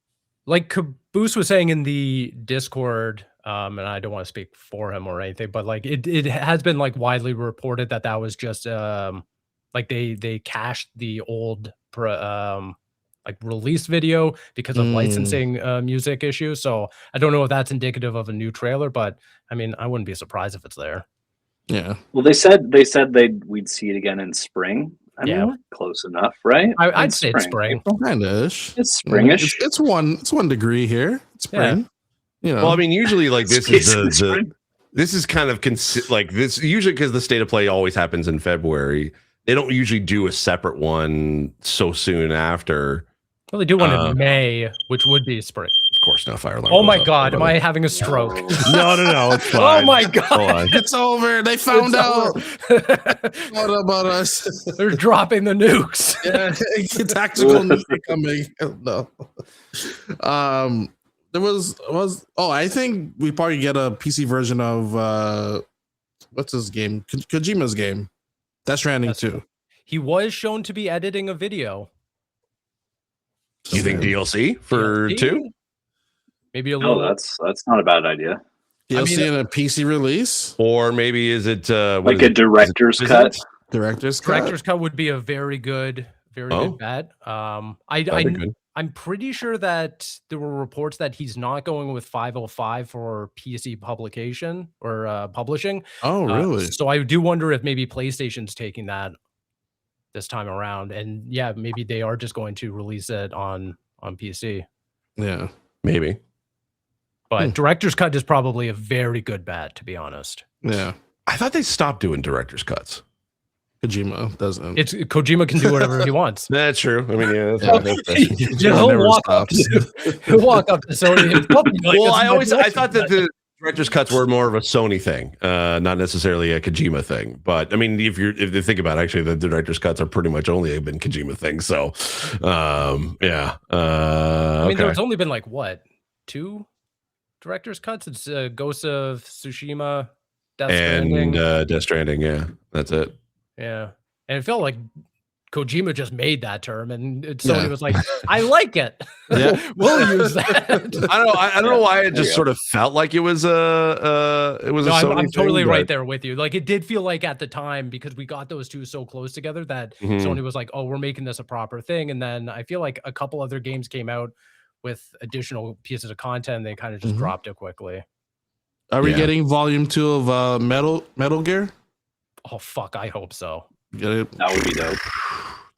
B: Like Caboose was saying in the Discord, and I don't want to speak for him or anything, but like it has been like widely reported that was just like they cached the old like release video because of licensing music issues. So I don't know if that's indicative of a new trailer, but I mean I wouldn't be surprised if it's there.
A: Yeah,
C: Well, they said we'd see it again in spring. I mean,
B: Yeah.
C: we're close enough, right?
B: I'd say it's spring.
C: April?
A: kind of.
C: It's springish.
A: It's 1 degree here. It's spring.
D: Well, I mean, usually like this
C: It's
D: is
C: basically
D: the
C: spring.
D: this is kind of like this usually because the state of play always happens in February. They don't usually do a separate one so soon after.
B: Well, they do one in May, which would be spring.
D: Of course, no fire alarm.
B: Oh my
D: goes off.
B: god, am I having a stroke?
D: No, it's
B: Oh
D: fine.
B: my
D: Hold
B: god.
D: on.
A: it's over. They found
B: It's
A: out.
B: over.
A: What about us?
B: They're dropping the nukes.
A: Yeah, tactical nuke coming. No. There was I think we probably get a PC version of what's his game? Kojima's game. Death Stranding 2.
B: He was shown to be editing a video.
D: You think DLC for
B: DLC?
D: 2?
B: Maybe a little.
C: No, that's not a bad idea.
A: DLC
B: mean,
A: in a PC release?
D: Or maybe is it what
C: Like
D: is
C: a
D: it?
C: director's
D: Is it-
C: cut.
A: Director's cut?
B: Director's cut would be a very good
D: Oh.
B: bet.
D: That'd be good.
B: I'm pretty sure that there were reports that he's not going with 505 for PC publication or publishing.
A: Oh, really?
B: So I do wonder if maybe PlayStation's taking that this time around, and yeah, maybe they are just going to release it on PC.
A: Yeah,
D: maybe.
B: But director's cut is probably a very good bet, to be honest.
A: yeah.
D: I thought they stopped doing director's cuts.
A: Kojima doesn't.
B: It's Kojima can do whatever he wants.
D: That's true. I mean, yeah.
B: He'll walk up to Sony himself and be like,
D: Well,
B: "This is my
D: I thought that the director's cuts were more of a Sony thing, not necessarily a Kojima thing. But I mean, if you think about it, actually, the director's cuts are pretty much only been Kojima things. So, yeah.
B: I mean,
D: okay.
B: there's only been like what, 2 director's cuts? It's Ghost of Tsushima, Death Stranding.
D: Death Stranding. Yeah, that's it.
B: Yeah, and it felt like Kojima just made that term, and Sony was like, "I like it.
A: Yeah.
B: We'll use that."
D: I don't know why it just sort of felt like it was a Sony
B: I'm totally
D: thing,
B: right
D: but-
B: there with you. Like, it did feel like at the time, because we got those two so close together, that Sony was like, "Oh, we're making this a proper thing." And then I feel like a couple other games came out with additional pieces of content, and they kind of just dropped it quickly.
A: Are we getting volume 2 of Metal Gear?
B: Oh fuck, I hope so.
A: Get it?
C: That would be dope.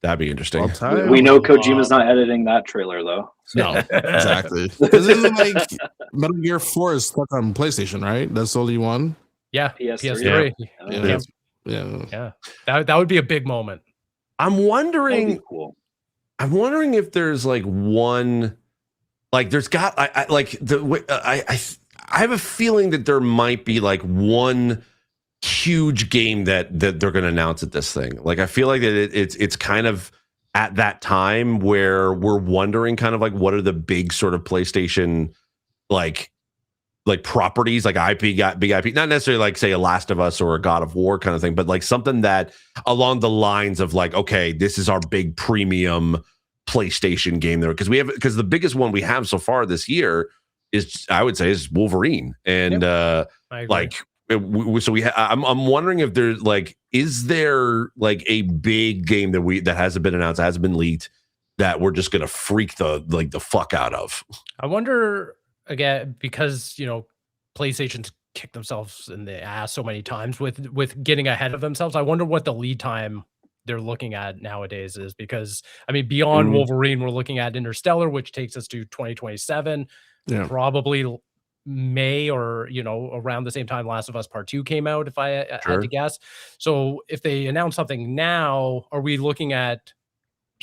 D: That'd be interesting.
C: We know Kojima's not editing that trailer though.
A: No, exactly. Because isn't like Metal Gear 4 is stuck on PlayStation, right? That's the only one.
B: Yeah,
C: PS3.
B: PS3. Yeah. That would be a big moment.
D: I'm wondering.
C: Cool.
D: I'm wondering if there's like one, like there's got I have a feeling that there might be like one huge game that they're going to announce at this thing. Like I feel like that it's kind of at that time where we're wondering kind of like what are the big sort of PlayStation like properties, like big IP, not necessarily like say a Last of Us or a God of War kind of thing, but like something that along the lines of like, okay, this is our big premium PlayStation game there, because the biggest one we have so far this year is, I would say, is Wolverine, and like. I'm wondering if there's like, is there like a big game that hasn't been announced, hasn't been leaked, that we're just gonna freak the fuck out of?
B: I wonder again, because PlayStation's kicked themselves in the ass so many times with getting ahead of themselves. I wonder what the lead time they're looking at nowadays is, because I mean, beyond Wolverine, we're looking at Interstellar, which takes us to 2027, probably May, or around the same time Last of Us Part 2 came out, if I had to guess. So if they announce something now, are we looking at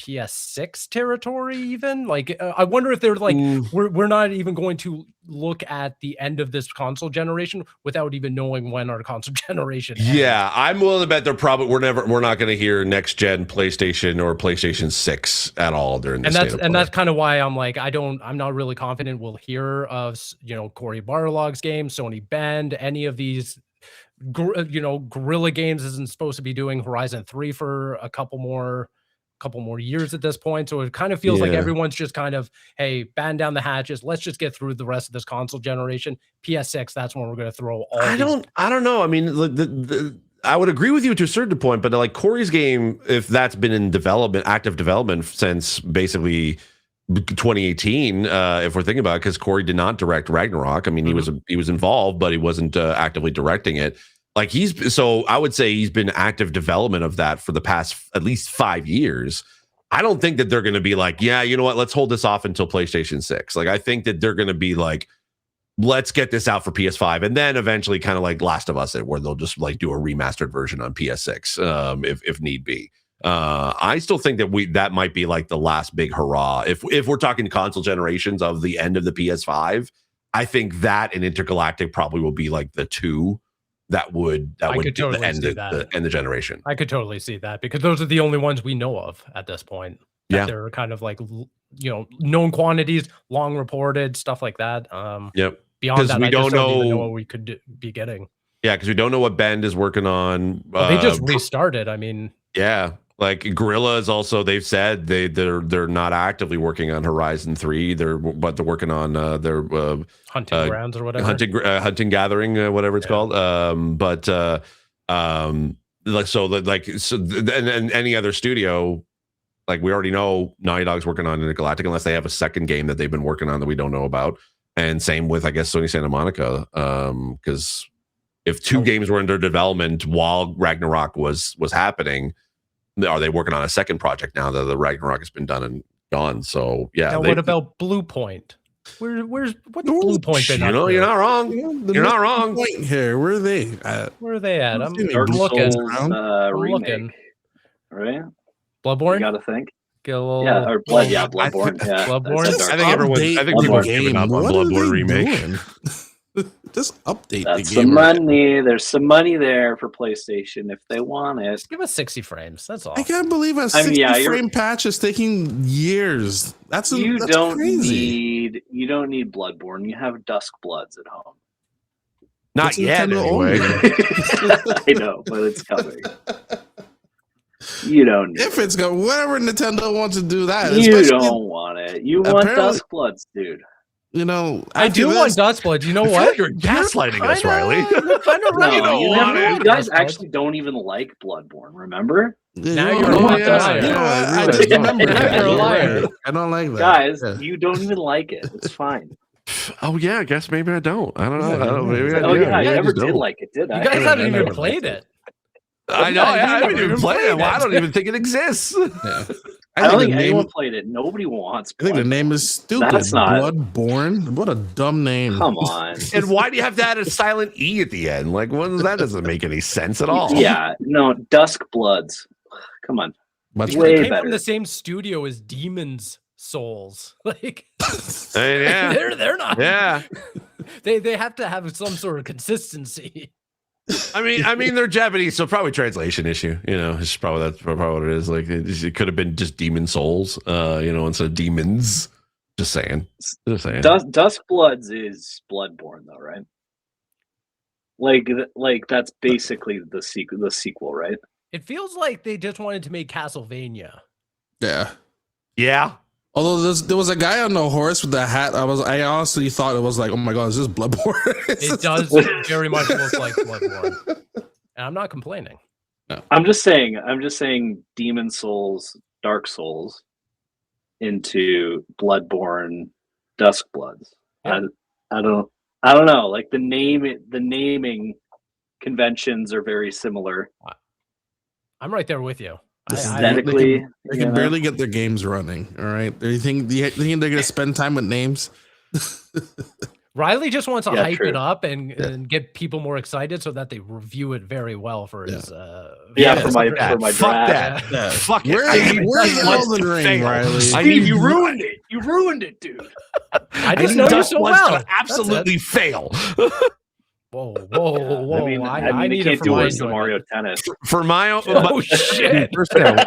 B: PS6 territory even? Like I wonder if they're like, we're not even going to look at the end of this console generation without even knowing when our console generation ends.
D: Yeah, I'm willing to bet we're not going to hear next gen PlayStation or PlayStation 6 at all during this.
B: And that's kind of why I'm like, I'm not really confident we'll hear of Cory Barlog's game, Sony Bend, any of these. Guerrilla Games isn't supposed to be doing Horizon 3 for a couple more years at this point, so it kind of feels like everyone's just kind of, hey, batten down the hatches, let's just get through the rest of this console generation. PS6, that's when we're going to throw all I don't know. I
D: mean, I would agree with you to a certain point, but like Corey's game, if that's been in active development since basically 2018, if we're thinking about it, because Corey did not direct Ragnarok. I mean, he was involved, but he wasn't actively directing it. Like I would say he's been active development of that for the past at least 5 years. I don't think that they're going to be like, yeah, you know what, let's hold this off until PlayStation 6. Like, I think that they're going to be like, let's get this out for PS5, and then eventually kind of like Last of Us, where they'll just like do a remastered version on PS6 if need be. I still think that might be like the last big hurrah. If we're talking console generations of the end of the PS5, I think that and Intergalactic probably will be like the two that would totally end the generation.
B: I could totally see that, because those are the only ones we know of at this point. They're kind of like known quantities, long reported stuff like that. Beyond that, I don't even know what we could be getting.
D: Yeah, because we don't know what Bend is working on.
B: Well, they just restarted. I mean,
D: like Guerrilla is also, they've said they're not actively working on Horizon 3. They're working on their
B: hunting grounds or whatever,
D: hunting gathering, whatever it's called. And any other studio Like we already know Naughty Dog's working on Intergalactic, unless they have a second game that they've been working on that we don't know about. And same with, I guess, Sony Santa Monica, because if two games were under development while Ragnarok was happening, are they working on a second project now that the Ragnarok has been done and gone? So yeah.
B: Now, what about Blue Point? What's Blue Point been?
D: You're not wrong. You're not wrong.
A: Point here. Where are they at?
B: Where are they at? I'm
C: Dark
B: looking.
C: Souls, remake,
B: looking.
C: right?
B: Bloodborne.
C: You got to think.
B: Get a little,
C: Yeah, or Bloodborne. Yeah,
B: Bloodborne.
C: I
D: think people are giving up on Bloodborne remake.
A: Just update
C: That's
A: the game.
C: some money. There's some money there for PlayStation if they want it.
B: Just give us 60 frames. That's all.
A: I can't believe a 60 frame patch is taking years. That's
C: you
A: that's
C: don't
A: crazy.
C: You don't need Bloodborne. You have Dusk Bloods at home.
D: Not
A: That's
D: yet,
A: Nintendo
D: anyway.
C: I know, but it's coming. You don't need
A: If it's going, whatever Nintendo wants to do that.
C: You don't want it. You want Dusk Bloods, dude.
A: You know,
B: I do want Dustblood. You know what?
D: You're gaslighting us, Riley.
B: Kind of right.
C: You guys actually don't even like Bloodborne, remember?
B: Now you're a liar.
A: I just remember that.
B: You're a liar.
A: I don't like that.
C: Guys, you don't even like it. It's fine.
D: Oh yeah, I guess maybe I don't. I don't know.
A: Yeah,
D: I don't, maybe I,
C: Oh yeah, I
D: maybe
C: never
D: just
C: did
D: don't.
C: like it, did I?
B: You guys haven't even played it.
D: I know. I haven't even played it. Well, I don't even think it exists.
A: Yeah.
C: I don't think anyone played it. Nobody wants.
A: I think the name is stupid.
C: That's not
A: Bloodborne. What a dumb name.
C: Come on.
D: And why do you have to add a silent E at the end? Like, that doesn't make any sense at all.
C: Yeah, no, Dusk Bloods. Come on.
A: Much
C: Way
B: It came
C: better.
B: from the same studio as Demon's Souls. Like,
D: Yeah.
B: they're not.
D: Yeah.
C: They
B: have to have some sort of consistency.
D: I mean, they're Japanese, so probably translation issue. You know, that's probably what it is. Like, it could have been just Demon Souls, instead of demons. Just saying.
C: Dusk Bloods is Bloodborne, though, right? Like that's basically the sequel, right?
B: It feels like they just wanted to make Castlevania.
A: Yeah.
D: Yeah.
A: Although there was a guy on the horse with the hat. I honestly thought it was like, oh my god, is this Bloodborne?
B: It does very much look like Bloodborne, and I'm not complaining.
A: No.
C: I'm just saying Demon Souls, Dark Souls into Bloodborne, Dusk Bloods.
B: Yeah.
C: I don't know. Like the naming conventions are very similar.
B: I'm right there with you.
C: Aesthetically,
A: they can barely get their games running. All right. Do you think they're gonna spend time with names?
B: Riley just wants to hype
C: true.
B: it up and get people more excited so that they review it very well for his
C: for my
D: Fuck
C: draft.
D: that. Yeah. Fuck it.
A: Where's the Elden Ring, Riley?
C: Steve, you ruined it. You ruined it, dude.
B: I just know you so well.
D: Absolutely fail.
B: Whoa.
C: I mean, you can't do worse than Mario Tennis.
D: For my own.
B: Oh shit!
D: First thing because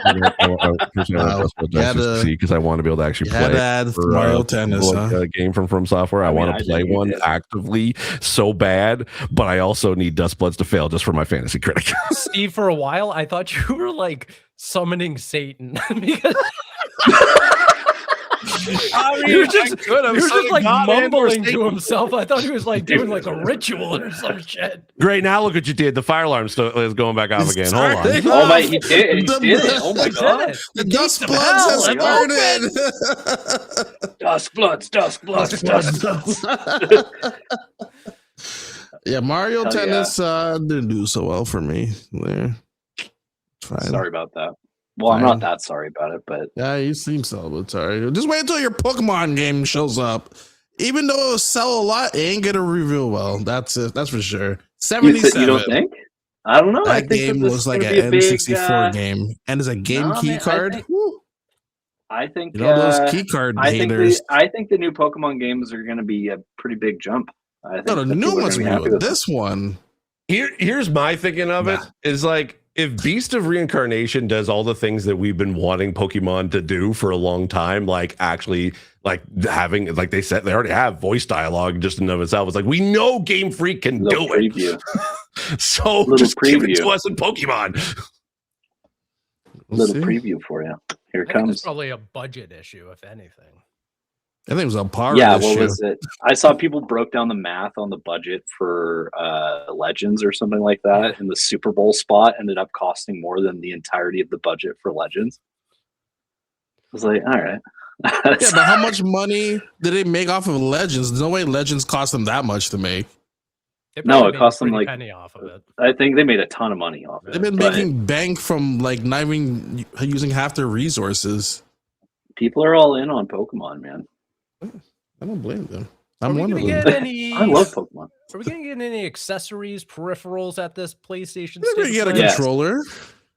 D: I want to be able to actually play
A: Mario Tennis,
D: a game from Software. I want to play one actively so bad, but I also need Dust Bloods to fail just for my fantasy critic.
B: Steve, for a while, I thought you were like summoning Satan because. He was just like mumbling to himself. I thought he was like doing like a ritual or some shit.
D: Great, now look what you did. The fire alarm is going back off again. Hold on.
C: Oh my, he did it. Oh my god.
A: The Dust Bloods has started.
C: Dusk Bloods.
A: Yeah, Mario Tennis didn't do so well for me there. Fine.
C: Sorry about that. Well, I'm not that sorry about it, but
A: yeah, you seem so sorry. Just wait until your Pokemon game shows up. Even though it'll sell a lot, it ain't gonna review well. That's it. That's for sure. 77.
C: You don't think? I don't know.
A: That
C: I think
A: game looks like an N64 game, and it's a game key card.
C: I think
A: those key card haters.
C: I think the new Pokemon games are going to be a pretty big jump. I think
A: the new ones will be with this one.
D: Here's my thinking of it is like, if Beast of Reincarnation does all the things that we've been wanting Pokemon to do for a long time, like actually like having, like they said, they already have voice dialogue just in and of itself. It's like, we know Game Freak can do it. So just give it to us in Pokemon.
C: Preview for you. Here it comes.
B: It's probably a budget issue, if anything.
A: I think it was a power
C: issue.
A: What
C: was it? I saw people broke down the math on the budget for Legends or something like that, and the Super Bowl spot ended up costing more than the entirety of the budget for Legends. was like, all right.
A: Yeah, but how much money did they make off of Legends? There's no way Legends cost them that much to make.
B: They
C: No,
B: probably
C: it
B: made a
C: cost them
B: pretty
C: like
B: penny off of it.
C: I think they made a ton of money off it.
A: They've been
C: but
A: making bank from like not even using half their resources.
C: people are all in on Pokemon, man.
A: I don't blame them.
B: Are
A: I'm
B: we
A: one
B: gonna
A: of them.
B: get any?
C: I love Pokemon.
B: Are we gonna get any accessories, peripherals at this PlayStation?
A: We're gonna
B: State
A: get a
B: of Play?
C: Yes.
A: controller.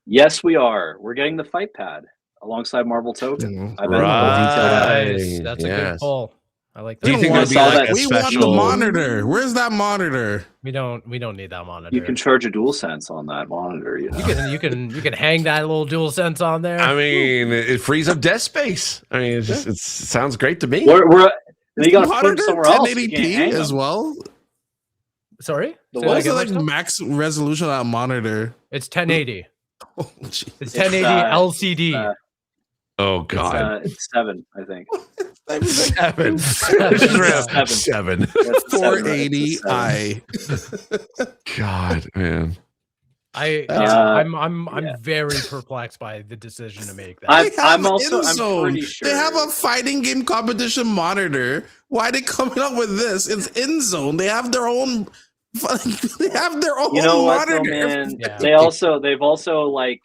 C: Yes, we are. We're getting the Fight Pad alongside Marvel Token.
A: Mhm.
C: I bet we'll detail that.
B: Nice. That's a good
D: Yes.
B: pull. I like that.
D: Do you think
C: want
D: there'll be
C: saw
D: like
C: that-
D: a
A: We want the
D: special?
A: monitor. Where's that monitor?
B: We don't need that monitor.
C: You can charge a DualSense on that monitor. You know?
B: you can hang that little DualSense on there.
D: I mean, it frees up desk space. I mean, it sounds great to me.
C: We're
A: Is
C: you
A: the
C: got to put them
A: monitor
C: somewhere else. You
A: 1080p
C: can't hang
A: as
C: them.
A: well.
B: Sorry,
C: The
B: Say
C: what
B: that
A: What's the
B: again,
A: like
B: Marcel?
A: max resolution on that monitor?
B: It's 1080.
A: Oh, geez.
B: It's 1080 LCD.
D: Oh God,
C: It's 7, I think.
D: seven.
C: Seven.
D: Seven.
C: It's
A: 480i.
D: God, man.
B: I'm
C: yeah.
B: very perplexed by the decision to make that.
C: I'm also- I'm
A: InZone.
C: pretty sure-
A: They have a fighting game competition monitor. Why are they coming up with this? It's InZone. They have their own. They have their own
C: You know what, though,
A: monitor.
C: man?
B: Yeah.
C: They've also like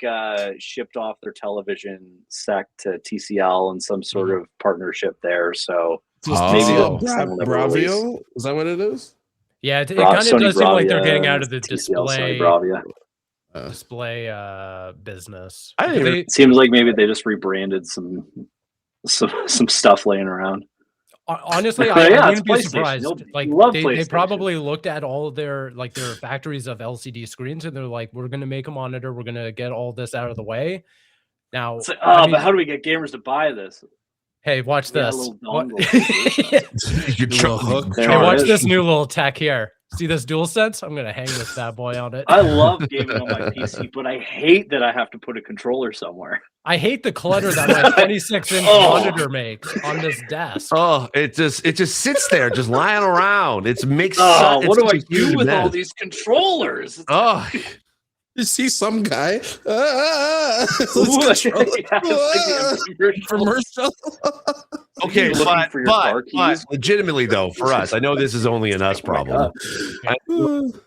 C: shipped off their television sec to TCL and some sort of partnership there. So
D: Maybe
C: they'll
A: Bravio. Is that what it is?
B: Yeah, it kind of
C: Sony
B: does seem like they're
C: Bravia,
B: getting out of the
C: TCL,
B: display
C: Sony Bravia.
B: business.
D: I didn't even-
B: They-
C: It seems like maybe they just rebranded some stuff laying around.
B: honestly,
C: Yeah,
B: I
C: it's
B: wouldn't be
C: PlayStation.
B: surprised.
C: They'll
B: Like
C: love
B: they
C: PlayStation.
B: probably looked at all their factories of LCD screens and they're like, we're gonna make a monitor, we're gonna get all this out of the way. Now,
C: It's like,
B: I mean,
C: but how do we get gamers to buy this?
B: hey, watch
C: Yeah, a
B: this.
C: little
B: What-
C: dongle.
D: You
A: Little hook.
C: There
B: Hey,
C: it
B: watch
C: is.
B: this new little tech here. See this DualSense? I'm gonna hang this bad boy on it.
C: I love gaming on my PC, but I hate that I have to put a controller somewhere.
B: I hate the clutter that my 26-inch
C: Oh.
B: monitor makes on this desk.
D: Oh, it just sits there, just lying around. It makes.
C: Oh,
D: it's
C: what do
D: such
C: I
D: a huge
C: do with all
D: mess.
C: these controllers?
D: Oh,
A: You see some guy. This
C: What?
A: controller.
C: Yeah, it's like the
A: Commercial.
D: okay,
C: Looking
D: but,
C: for your car
D: but
C: keys?
D: legitimately though, for us, I know this is only an us
C: Oh my
D: problem,
C: God.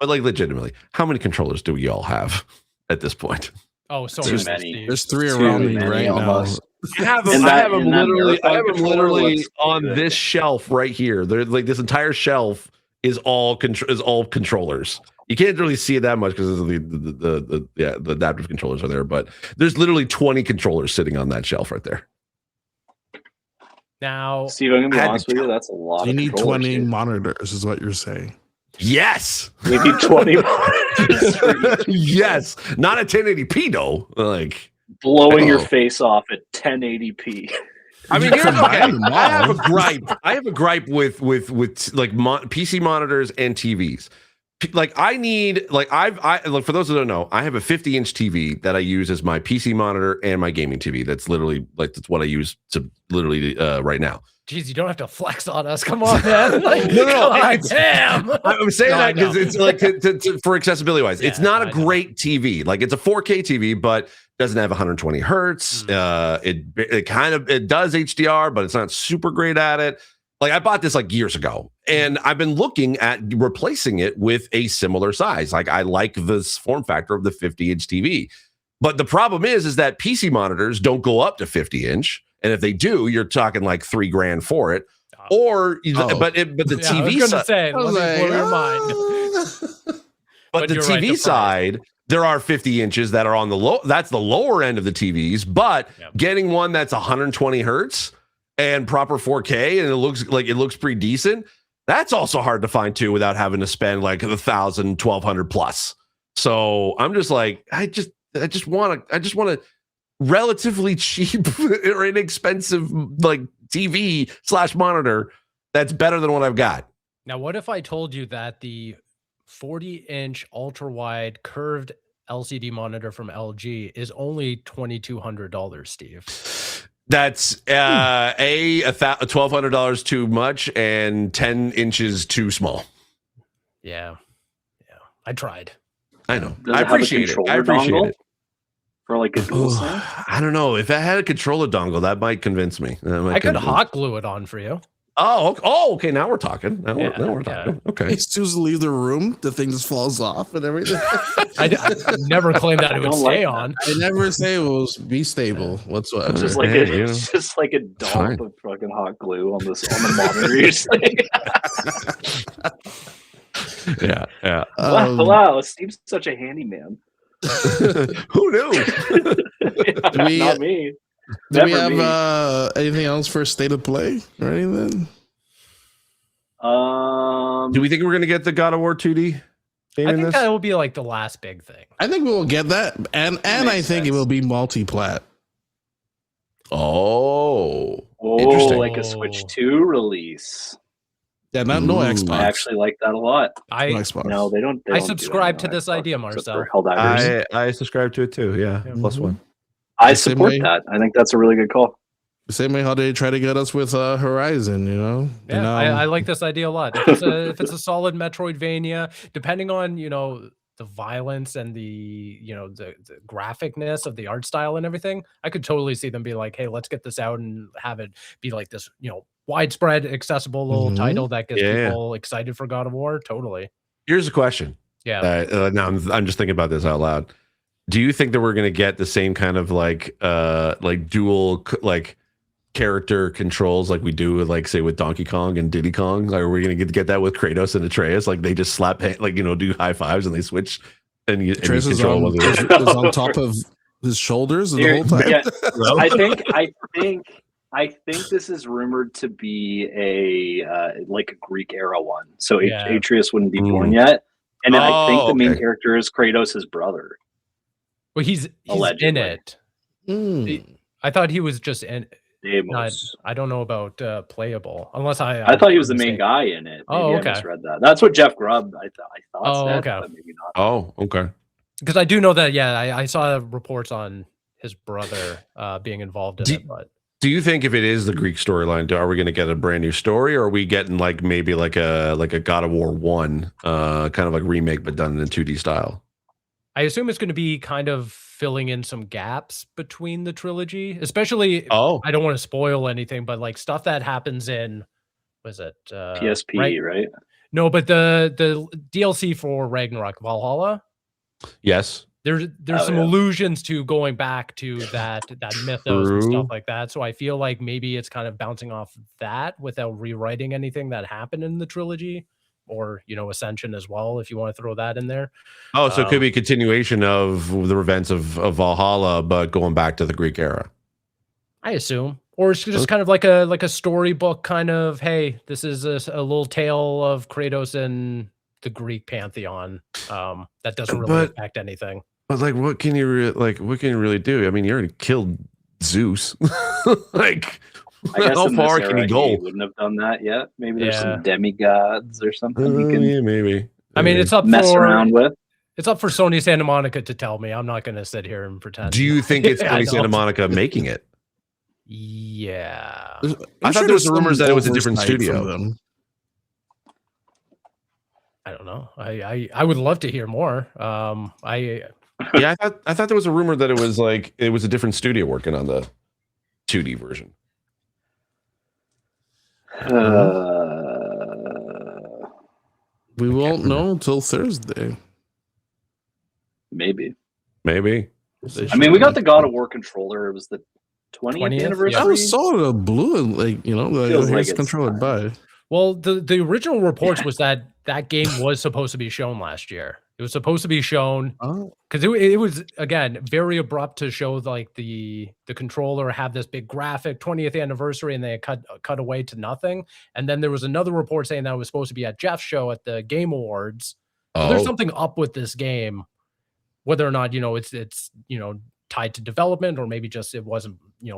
D: but like legitimately, how many controllers do we all have at this point?
B: Oh, so
C: Too
B: many.
C: many.
B: Steve.
A: There's 3
C: Too
A: around me
C: many
A: right
C: almost.
D: I have
C: And
D: them. I
C: that-
D: have them
C: and that
D: literally. I have
C: marathon
D: them
C: controller
D: literally
C: looks
D: on
C: good.
D: this shelf right here. They're like this entire shelf is all controllers. You can't really see it that much because the adaptive controllers are there, but there's literally 20 controllers sitting on that shelf right there.
B: Now,
C: Steve, I'm gonna be
D: I had
C: honest
D: to
C: with you. That's a lot.
A: You
C: of
A: need
C: controllers,
A: 20
C: dude.
A: monitors, is what you're saying.
D: Yes,
C: We need 20 monitors for each,
D: yes, not at 1080p though. Like,
C: blowing your
A: Oh.
C: face off at 1080p.
D: I mean,
A: You
D: here's,
A: combine
D: okay,
A: them
D: I have a
A: all.
D: gripe. I have a gripe with like PC monitors and TVs. Like I need, like like for those who don't know, I have a 50-inch TV that I use as my PC monitor and my gaming TV. That's literally like that's what I use to literally right now.
B: geez, you don't have to flex on us. Come on, man. Like,
D: No,
B: God
D: it's-
B: damn.
D: I'm saying
B: No, I
D: that because
B: know.
D: it's like for accessibility wise, it's
B: Yeah,
D: not a
B: I know.
D: great TV. Like it's a 4K TV, but doesn't have 120 hertz. It does HDR, but it's not super great at it. Like I bought this like years ago, and I've been looking at replacing it with a similar size. Like I like this form factor of the 50-inch TV, but the problem is that PC monitors don't go up to 50-inch, and if they do, you're talking like $3,000 for it. Or,
A: Oh.
D: but the
B: Yeah, I was
D: TV
B: gonna
D: side,
B: say,
A: I was
B: let me blow your mind.
A: mind.
D: but
B: But
D: the
B: you're right,
D: TV
B: the price.
D: side, there are 50 inches that are on the low. That's the lower end of the TVs, but
B: Yep.
D: getting one that's 120 hertz and proper 4K and it looks pretty decent. That's also hard to find too, without having to spend like 1,000, 1,200 plus. So I'm just like, I just want a relatively cheap or inexpensive like TV / monitor that's better than what I've got.
B: Now, what if I told you that the 40-inch ultra-wide curved LCD monitor from LG is only $2,200, Steve?
D: That's $1,200 too much and 10 inches too small.
B: Yeah. I tried.
D: I know.
C: Does
D: I
C: it have a
D: appreciate it. I
C: controller
D: appreciate
C: dongle?
D: it.
C: for like a dual stand?
D: I don't know. If I had a controller dongle, that might convince me.
B: I could hot glue it on for you.
D: Oh, okay. Now we're talking. Now we're
B: Yeah.
D: talking. Okay.
A: As soon as you leave the room, the thing just falls off and everything.
B: I never claimed that it would
C: don't
B: stay
C: like that.
B: on.
A: I never say it will be stable whatsoever.
C: It's just like
D: Hey,
C: it's just like a
D: fine.
C: dollop of fucking hot glue on the monitor. You're just like,
D: Yeah.
C: wow, Steve's such a handyman.
D: Who knew?
C: Not me.
A: Do we
C: Never
A: have
C: me.
A: anything else for state of play or anything?
D: Do we think we're gonna get the God of War 2D?
B: I think that will be like the last big thing.
A: I think we will get that, and I think it will be multi-plat.
D: Oh,
C: Oh,
D: interesting.
C: like a Switch 2 release.
A: Yeah, no
D: Ooh.
A: Xbox.
C: I actually like that a lot.
A: No
B: I
A: Xbox.
C: No, they don't. They
B: I
C: don't do
B: subscribe
C: that
B: to
C: on
B: this
C: Xbox
B: idea,
C: except
B: Marcel.
C: for Helldivers.
D: I subscribe to it too. Yeah, plus
A: Mhm.
D: one.
C: I
A: the same
C: support
A: way-
C: that. I think that's a really good call.
A: The same way how they try to get us with Horizon, you know?
B: Yeah,
A: And,
B: I like this idea a lot. If it's a solid Metroidvania, depending on the violence and the the graphicness of the art style and everything, I could totally see them be like, hey, let's get this out and have it be like this widespread accessible little
A: Mhm.
B: title that gets
D: Yeah.
B: people excited for God of War. Totally.
D: Here's a question.
B: Yeah.
D: Now I'm just thinking about this out loud. Do you think that we're going to get the same kind of like dual character controls like we do with say with Donkey Kong and Diddy Kong? Like, are we going to get that with Kratos and Atreus? Like they just slap do high fives and they switch and you
A: Trace is
D: control
A: on,
D: one of the
A: is on top of his shoulders the whole time.
C: Yeah, I think this is rumored to be a like a Greek era one. So
B: Yeah.
C: Atreus wouldn't be born yet, and then I think the main
D: okay.
C: character is Kratos' brother.
B: Well, he's in
C: Allegedly.
B: it.
A: Mm.
B: I thought he was just in.
C: Deimos.
B: I don't know about playable, unless
C: I thought he was the main guy in it. Maybe
B: Oh, okay.
C: I misread that. That's what Jeff Grubb I thought
B: Oh,
C: said,
B: okay.
C: but maybe not.
D: Oh, okay.
B: Because I do know that. Yeah, I saw reports on his brother being involved in it, but.
D: Do you think if it is the Greek storyline, are we going to get a brand new story, or are we getting maybe like a God of War 1 kind of like remake but done in 2D style?
B: I assume it's going to be kind of filling in some gaps between the trilogy, especially.
D: Oh,
B: I don't want to spoil anything, but like stuff that happens in, was it
C: PSP, right?
B: No, but the DLC for Ragnarok Valhalla.
D: yes.
B: There's some allusions to going back to that mythos and stuff like that. So I feel like maybe it's kind of bouncing off that without rewriting anything that happened in the trilogy, or Ascension as well, if you want to throw that in there.
D: Oh, so it could be a continuation of the events of Valhalla, but going back to the Greek era.
B: I assume, or it's just kind of like a storybook kind of. Hey, this is a little tale of Kratos and the Greek pantheon. That doesn't really affect anything.
D: But what can you really do? I mean, you already killed Zeus.
C: I guess
D: how
C: in
D: far
C: this
D: can
C: era,
D: you go?
C: he wouldn't have done that yet. Maybe there's
B: Yeah.
C: some demigods or something you can
D: Yeah, maybe.
B: I mean, it's up
C: mess around with.
B: It's up for Sony Santa Monica to tell me. I'm not going to sit here and pretend.
D: Do you think it's
B: I
D: Sony Santa
B: don't.
D: Monica making it?
B: Yeah.
D: I thought there was rumors that it was a different studio.
A: Them.
B: I don't know. I would love to hear more.
D: Yeah, I thought there was a rumor that it was a different studio working on the 2D version.
A: We won't know until Thursday.
C: Maybe.
D: Maybe.
C: I mean, we got the God of War controller. It was the 20th anniversary.
A: I was so blue and
C: Feels like
A: here's
C: it's
A: controlled by.
B: Well, the original reports was that game was supposed to be shown last year. It was supposed to be shown because it was, again, very abrupt to show like the controller have this big graphic 20th anniversary, and they cut away to nothing. And then there was another report saying that it was supposed to be at Jeff's show at the Game Awards. So there's something up with this game, whether or not it's tied to development, or maybe just it wasn't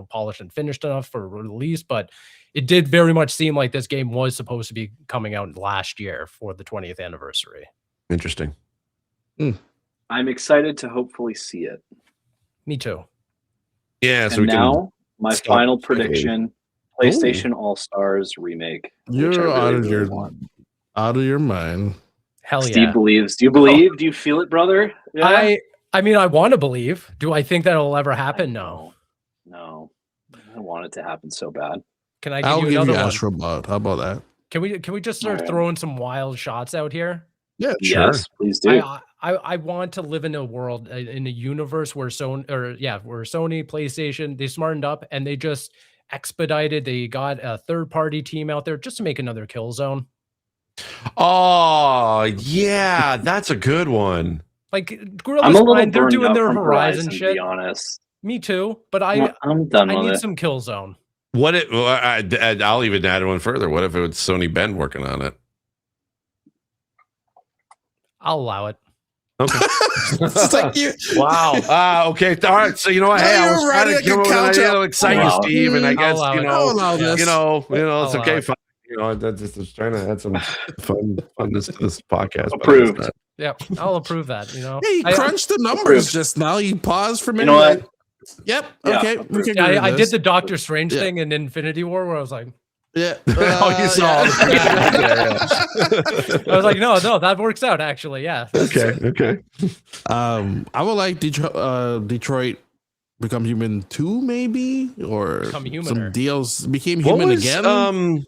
B: polished and finished enough for release. But it did very much seem like this game was supposed to be coming out last year for the 20th anniversary.
D: Interesting.
C: I'm excited to hopefully see it.
B: Me too.
D: Yeah, so
C: And
D: we
C: now, my
D: stop
C: final
D: speculating.
C: prediction: PlayStation All-Stars remake.
A: You're
C: which I
A: out
C: really,
A: of
C: really want.
A: out of your mind.
B: Hell
C: Steve
B: yeah.
C: believes. Do you believe? Do you feel it, brother? Yeah?
B: I mean, I want to believe. Do I think that'll ever happen? No.
C: No. I want it to happen so bad.
B: Can I give
A: I'll
B: you
A: give
B: another
A: you
B: one?
A: Astrobot. How about that?
B: Can we just start
C: Alright.
B: throwing some wild shots out here?
A: Yeah,
C: Yes, please do.
B: I want to live in a world, in a universe where Sony, PlayStation, they smartened up and they just expedited. They got a third-party team out there just to make another Killzone.
D: Oh yeah, that's a good one.
B: Like
C: I'm
B: Guerrilla's
C: a little
B: fine. They're
C: burned
B: doing
C: out
B: their
C: from
B: Horizon
C: to
B: shit.
C: be honest.
B: Me too, but I
C: I'm done with
B: need
C: it.
B: some Killzone.
D: What it? Well, I'll even add one further. What if it was Sony Ben working on it?
B: I'll allow it.
D: Okay.
A: It's like you.
D: Wow. Okay. All right. So you know what?
A: Now
D: Hey, I
A: you're
D: was trying to
A: writing
D: give
A: a
D: an
A: counter.
D: idea to excite
C: Wow.
D: you, Steve, and I
B: I'll
D: guess
B: allow it.
A: I'll allow this.
D: it's
B: I'll
D: okay.
B: allow it.
D: Fine. I just trying to add some funness to this podcast. but
C: Approved.
D: it's not.
B: Yeah, I'll approve that.
A: Hey, he crunched the numbers
C: Approved.
A: just now. He paused for a
C: You
A: minute.
C: know what?
A: Yep.
C: Yeah,
A: Okay. We
C: approved.
A: can
B: Yeah,
A: agree
B: I
A: with
B: did
A: this.
B: the Doctor Strange
A: Yeah.
B: thing in Infinity War where I was like,
A: Yeah.
D: Oh, you saw.
A: yeah.
B: I was like, no, that works out actually. Yeah.
D: Okay.
A: I would like Detroit Become Human 2, maybe, or
B: Become
A: some
B: Humaner.
A: deals became
D: What
A: human
D: was
A: again.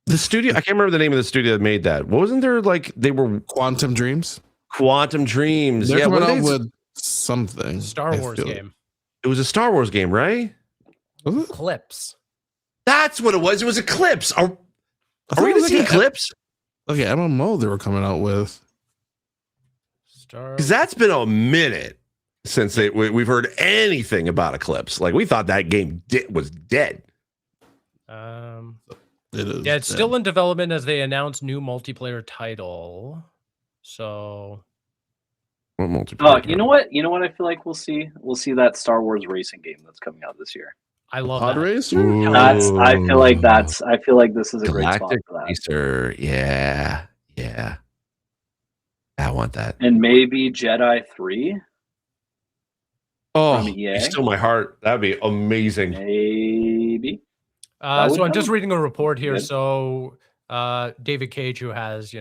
D: the studio? I can't remember the name of the studio that made that. What wasn't there like they were
A: Quantum Dreams.
D: Quantum Dreams?
A: They're
D: Yeah,
A: coming
D: what
A: out
D: did they-
A: with something.
B: Star
A: I
B: Wars
A: feel.
B: game.
D: it was a Star Wars game, right?
A: Was it?
B: Clips.
D: That's what it was. It was Eclipse.
A: I
D: Are
A: thought
D: we
A: it
D: going to
A: was
D: see
A: like
D: Eclipse?
A: Okay, I don't know. They were coming out with.
D: Because that's been a minute since we've heard anything about Eclipse. Like we thought that game was dead.
A: It is.
B: Yeah, it's still in development as they announce new multiplayer title. So
D: What multiplayer?
C: You know what? You know what I feel like we'll see? We'll see that Star Wars racing game that's coming out this year.
B: I love
A: Pod
B: that.
A: Racer.
D: Ooh.
C: I feel like this is a great spot
D: Galactic
C: for that.
D: Racer. Yeah. I want that.
C: And maybe Jedi 3,
D: Oh,
C: from EA?
D: you still my heart. That'd be amazing.
C: maybe. That
B: So
C: would
B: I'm just
C: come.
B: reading a report here.
C: Good.
B: So David Cage, who has,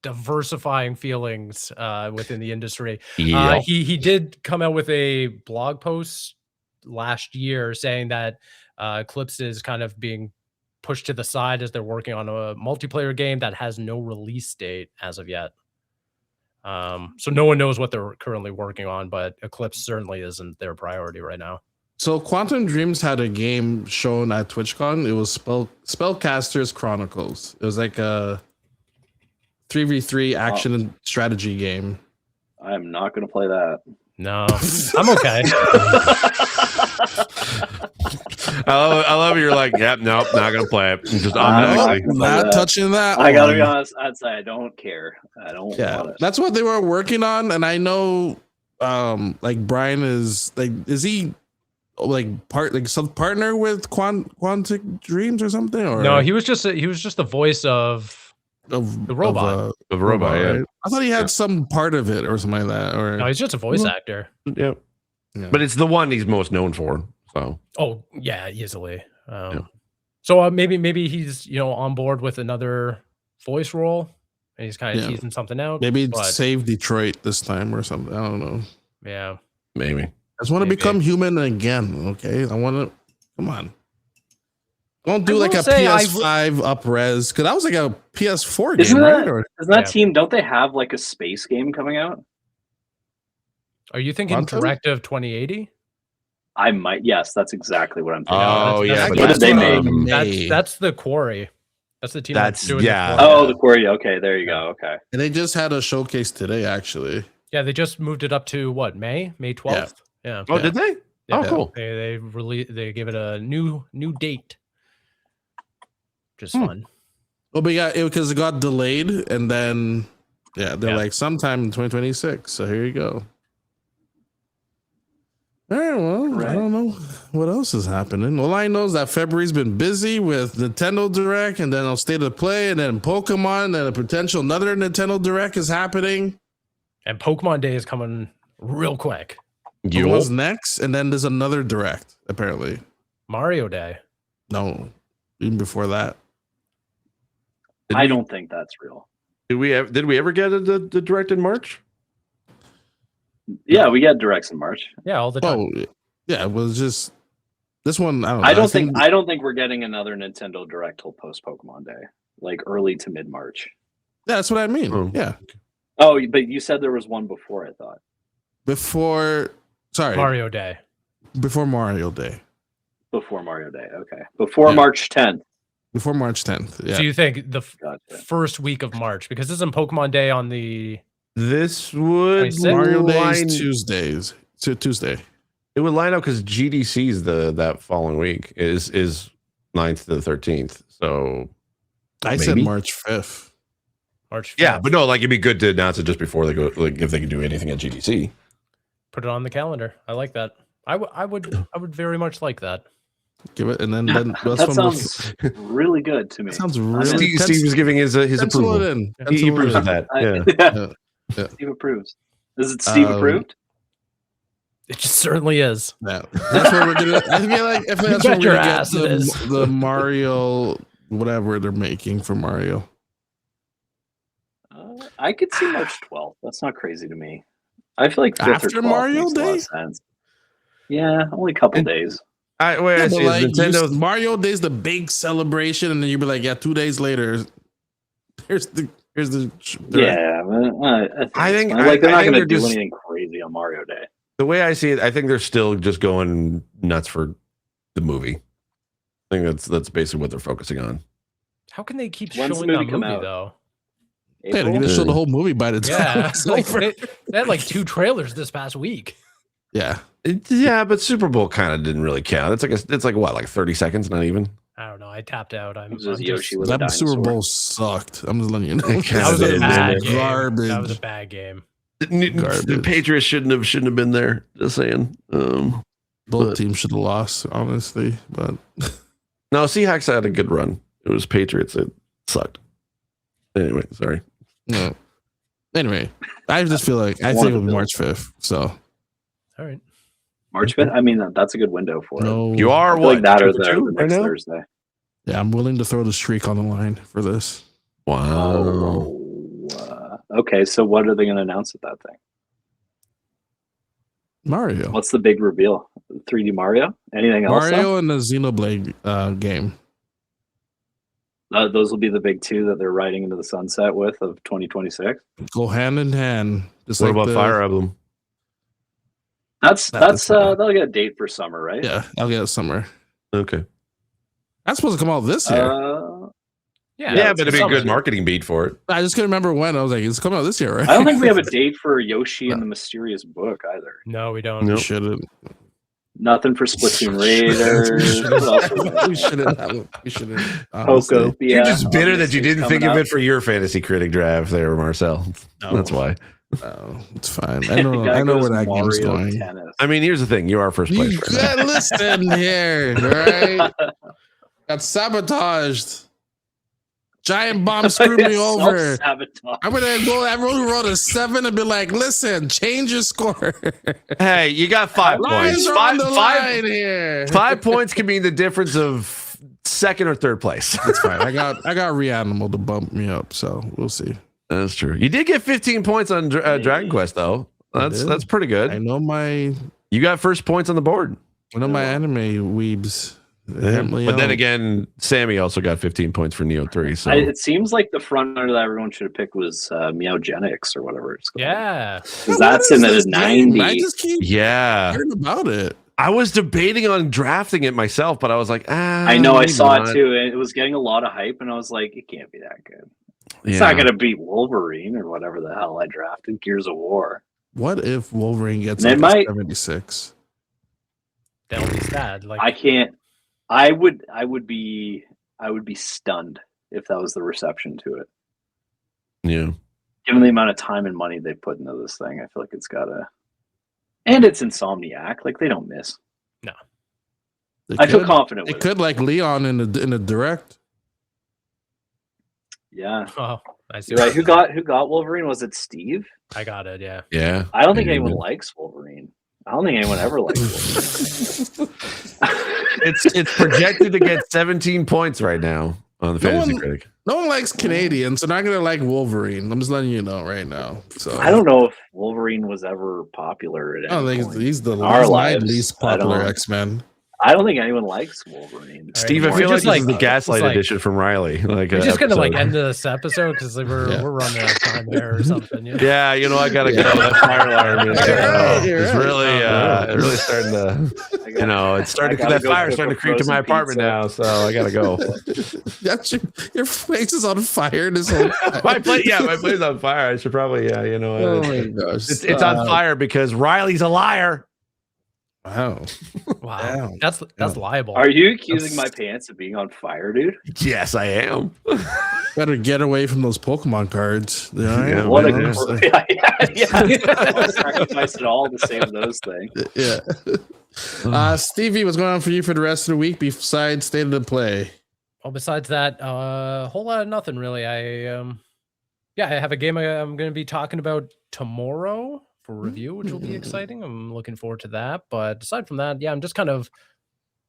B: diversifying feelings within the industry.
D: Yeah.
B: He did come out with a blog post last year saying that Eclipse is kind of being pushed to the side as they're working on a multiplayer game that has no release date as of yet. So no one knows what they're currently working on, but Eclipse certainly isn't their priority right now.
A: So Quantum Dreams had a game shown at TwitchCon. It was Spellcasters Chronicles. It was like a 3v3 action and strategy game.
C: I am not going to play that.
B: No, I'm okay.
D: I love it. You're like, yep, nope, not gonna play it. Just
C: I'm
D: automatically.
A: Not touching that.
C: I gotta
A: one.
C: be honest. I'd say I don't care. I don't want it.
A: That's what they were working on, and I know, like Brian is he like some partner with Quantic Dreams or something? Or
B: No, he was just the voice of the robot.
D: Of robot, yeah.
A: right? I thought he had some part of it or something like that. Or
B: No, he's just a voice actor.
D: Yeah. But it's the one he's most known for. So
B: Oh yeah, easily. So maybe he's on board with another voice role, and he's kind of teasing something out.
A: maybe
B: but,
A: save Detroit this time or something. I don't know.
B: Yeah,
D: maybe.
A: I just want to
B: Maybe.
A: become human again. Okay, I want to. Come on. Don't do
B: I
A: like
B: will
A: a
B: say
A: PS5 up-res because that was like a PS4 game,
C: Isn't
A: right?
C: that,
A: Or
C: isn't that
B: Yeah.
C: team? Don't they have like a space game coming out?
B: are you thinking
A: Quantum?
B: Directive 2080?
C: I might. Yes, that's exactly what I'm thinking.
D: Oh,
B: that's-
D: yeah.
B: that's-
D: but
C: what did they
D: that's,
C: make?
B: That's the Quarry. That's the team.
D: That's-
B: doing
D: yeah.
B: The Quarry.
C: Oh, the Quarry. Okay, there you go. Okay.
A: And they just had a showcase today, actually.
B: Yeah, they just moved it up to what, May 12th. Yeah.
D: Oh, did they?
B: Yeah.
D: Oh, cool.
B: They gave it a new date. Just fun.
A: Well, but yeah, because it got delayed, and then they're like sometime in 2026. So here you go. All right, well,
C: Right.
A: I don't know what else is happening. All I know is that February's been busy with Nintendo Direct, and then on State of Play, and then Pokemon, and a potential another Nintendo Direct is happening.
B: And Pokemon Day is coming real quick.
A: Pokemon's next, and then there's another Direct, apparently.
B: Mario Day.
A: No, even before that.
C: I don't think that's real.
D: Did we ever get the direct in March?
C: Yeah, we get directs in March.
B: Yeah, all the time.
A: Oh, yeah. It was just this one. I don't know.
C: I don't think we're getting another Nintendo Direct till post Pokemon Day, like early to mid March.
A: Yeah, that's what I mean.
D: Oh.
A: Yeah.
C: Oh, but you said there was one before. I thought
A: Before. Sorry.
B: Mario Day.
A: Before Mario Day.
C: before Mario Day. Okay, before
A: Yeah.
C: March 10th.
A: Before March 10th. Yeah.
B: So you think the
C: Gotcha.
B: first week of March, because isn't Pokemon Day on the
D: This would
B: 26?
A: Mario Day
D: line,
A: is Tuesdays. So Tuesday.
D: it would line up because GDC is that following week is 9th to the 13th. So
A: I said
D: Maybe.
A: March 5th.
B: March 5th?
D: yeah, but no, like it'd be good to announce it just before they go, like if they can do anything at GDC.
B: Put it on the calendar. I like that. I would very much like that.
A: Give it, and then
C: That
A: that's one
C: sounds really good to me.
A: sounds
C: I'm
A: really.
C: in.
D: Steve was giving his
A: Pencil
D: approval.
A: it in.
D: He
A: Pencil it
D: approves
A: in.
D: of that.
C: I-
D: Yeah.
A: Yeah.
C: Steve approves. Is it Steve approved?
B: It just certainly is.
A: Yeah. That's what we're gonna. I feel like if that's
B: Bet
A: what we're
B: your
A: gonna
B: ass
A: get
B: it is.
A: the Mario, whatever they're making for Mario.
C: I could see March 12th. That's not crazy to me. I feel like 5th
A: After
C: or 12th
A: Mario
C: makes a lot
A: Day?
C: of sense. Yeah, only a couple
D: And-
C: days.
D: I
A: Yeah,
D: see
A: but
D: is
A: like
D: Nintendo.
A: Mario Day's the big celebration, and then you'd be like, yeah, 2 days later, here's the direct.
C: Yeah,
D: I think-
C: like they're
D: I
C: not
D: think
C: going to
D: they're
C: do
D: just-
C: anything crazy on Mario Day.
D: The way I see it, I think they're still just going nuts for the movie. I think that's basically what they're focusing on.
B: How can they keep
C: When's the
B: showing
C: movie
B: that
C: come
B: movie
C: out?
B: though?
A: Yeah, they're
C: April?
A: gonna show the whole movie by the time.
B: Yeah,
A: it's
B: like
A: over.
B: they had like 2 trailers this past week.
A: Yeah.
D: Yeah, but Super Bowl kind of didn't really count. It's like what, like 30 seconds, not even.
B: I don't know. I tapped out.
C: It was just Yoshi
B: just,
C: with a
A: That Super
C: dinosaur.
A: Bowl sucked. I'm just letting you know.
D: It kinda
B: that was
D: did,
B: a
D: man.
B: bad game.
A: Garbage.
B: That was a bad game.
D: The
A: Garbage.
D: Patriots shouldn't have been there. Just saying.
A: Both
D: but-
A: teams should have lost, honestly. But
D: No, Seahawks had a good run. It was Patriots that sucked. Anyway, sorry.
A: no. Anyway, I just feel like I think it'll be March 5th. So
B: All right.
C: March 5th? I mean, that's a good window for it.
A: no,
D: You
C: I
D: are
C: feel
D: what?
C: like that or
D: 2
C: the,
D: for 2
C: the
D: right
C: next
D: now?
C: Thursday.
A: Yeah, I'm willing to throw the streak on the line for this.
D: Wow.
C: Okay, so what are they going to announce at that thing?
A: Mario.
C: What's the big reveal? 3D Mario? Anything else?
A: Mario and the Xenoblade game.
C: Those will be the big two that they're riding into the sunset with of 2026.
A: Go hand in hand. Just
D: What
A: like
D: about
A: the,
D: Fire Emblem?
C: That's
A: That's
C: they'll get a date for summer, right?
A: Yeah, I'll get it summer.
D: Okay.
A: That's supposed to come out this year.
B: Yeah,
D: Yeah,
B: it's
D: but it'd be a
B: summer.
D: good marketing beat for it.
A: I just couldn't remember when. I was like, it's coming out this year, right?
C: I don't think we have a date for Yoshi and the Mysterious Book either.
B: No, we don't.
D: Nope.
A: We shouldn't.
C: Nothing for Splatoon Raiders. What else was there?
A: We shouldn't. We shouldn't. honestly.
C: Poco.
D: You're just bitter that you
C: obviously
D: didn't think
C: coming
D: of
C: up.
D: it for your fantasy critic draft there, Marcel.
A: No.
D: That's why.
A: Oh, it's fine. I know.
C: Guy
A: I know
C: goes
A: where that game's
C: Mario
A: going.
C: Tennis.
D: I mean, here's the thing. You are first place
A: You
D: right now.
A: listen here, right? Got sabotaged. Giant bomb screwed me over.
C: Self-sabotage.
A: I'm gonna go. Everyone who wrote a 7 and be like, "Listen, change your score."
D: Hey, you got 5
A: Lines
D: points.
A: are on the line here.
D: 5 points can mean the difference of second or third place.
A: That's fine. I got Reanimal to bump me up, so we'll see.
D: That's true. You did get 15 points on Dragon Quest, though. That's pretty
A: I
D: good.
A: know my
D: You got first points on the board.
A: anime weebs.
D: But then again, Sammy also got 15 points for Neo 3. So
C: It seems like the front runner that everyone should have picked was Meowgenics or whatever it's called.
B: Yeah.
C: Because that's in the 90.
A: I just keep
D: yeah,
A: hearing about it.
D: I was debating on drafting it myself, but I was like,
C: I know, I
D: maybe
C: saw
D: not.
C: it too. And it was getting a lot of hype, and I was like, it can't be that good. It's
D: Yeah.
C: not going to beat Wolverine or whatever the hell I drafted. Gears of War.
A: What if Wolverine gets
C: They
A: like a
C: might-
A: 76?
B: That would be sad. Like
C: I can't. I would be stunned if that was the reception to it.
D: Yeah.
C: Given the amount of time and money they put into this thing, I feel like it's gotta. And it's Insomniac, like they don't miss.
A: They
C: I feel
A: could-
C: confident
A: It
C: with
A: could like Leon in the direct.
C: Yeah,
B: oh, I see.
C: you're right. Who got Wolverine? Was it Steve?
B: I got it. Yeah.
D: Yeah.
C: I don't think
D: Yeah,
C: anyone
D: man.
C: likes Wolverine. I don't think anyone ever liked Wolverine.
D: It's projected to get 17 points right now on the
A: No
D: Fantasy
A: one-
D: Critic.
A: No one likes Canadians, so not gonna like Wolverine. I'm just letting you know right now. So
C: I don't know if Wolverine was ever popular. At
A: I don't
C: any
A: think
C: point.
A: he's
C: In our
A: my
C: lives,
A: least
C: I
A: popular
C: don't-
A: X-Men.
C: I don't think anyone likes Wolverine.
D: Steve, I
B: We're
D: feel like
B: just
D: this is the
B: like-
D: gaslight
B: it's like-
D: edition from Riley. Like,
B: We're just gonna like
D: episode.
B: end this episode because we're running out of time there or something. You know?
D: Yeah, you know, I gotta
A: Yeah.
D: go. That fire alarm is
A: You're
D: it's
A: right.
D: really starting to, you know, it's starting to,
C: I gotta
D: that
C: go
D: fire's
C: cook
D: starting
C: a
D: to creep to my
C: frozen
D: apartment
C: pizza.
D: now, so I gotta go.
A: That's your face is on fire. This whole
D: my plate's on fire. I should probably, you know,
A: Oh my gosh,
D: it's on fire because Riley's a liar.
A: Wow.
B: Wow,
A: Damn.
B: that's liable.
C: Are you accusing my pants of being on fire, dude?
D: Yes, I am.
A: Better get away from those Pokemon cards. You know?
D: Yeah,
C: What a
D: man,
C: yeah. I'll sacrifice it all to save those things.
A: Yeah. Stevie, what's going on for you for the rest of the week besides State of the Play?
B: Well, besides that, a whole lot of nothing really. I have a game I'm going to be talking about tomorrow for review, which will be exciting. I'm looking forward to that. But aside from that, yeah, I'm just kind of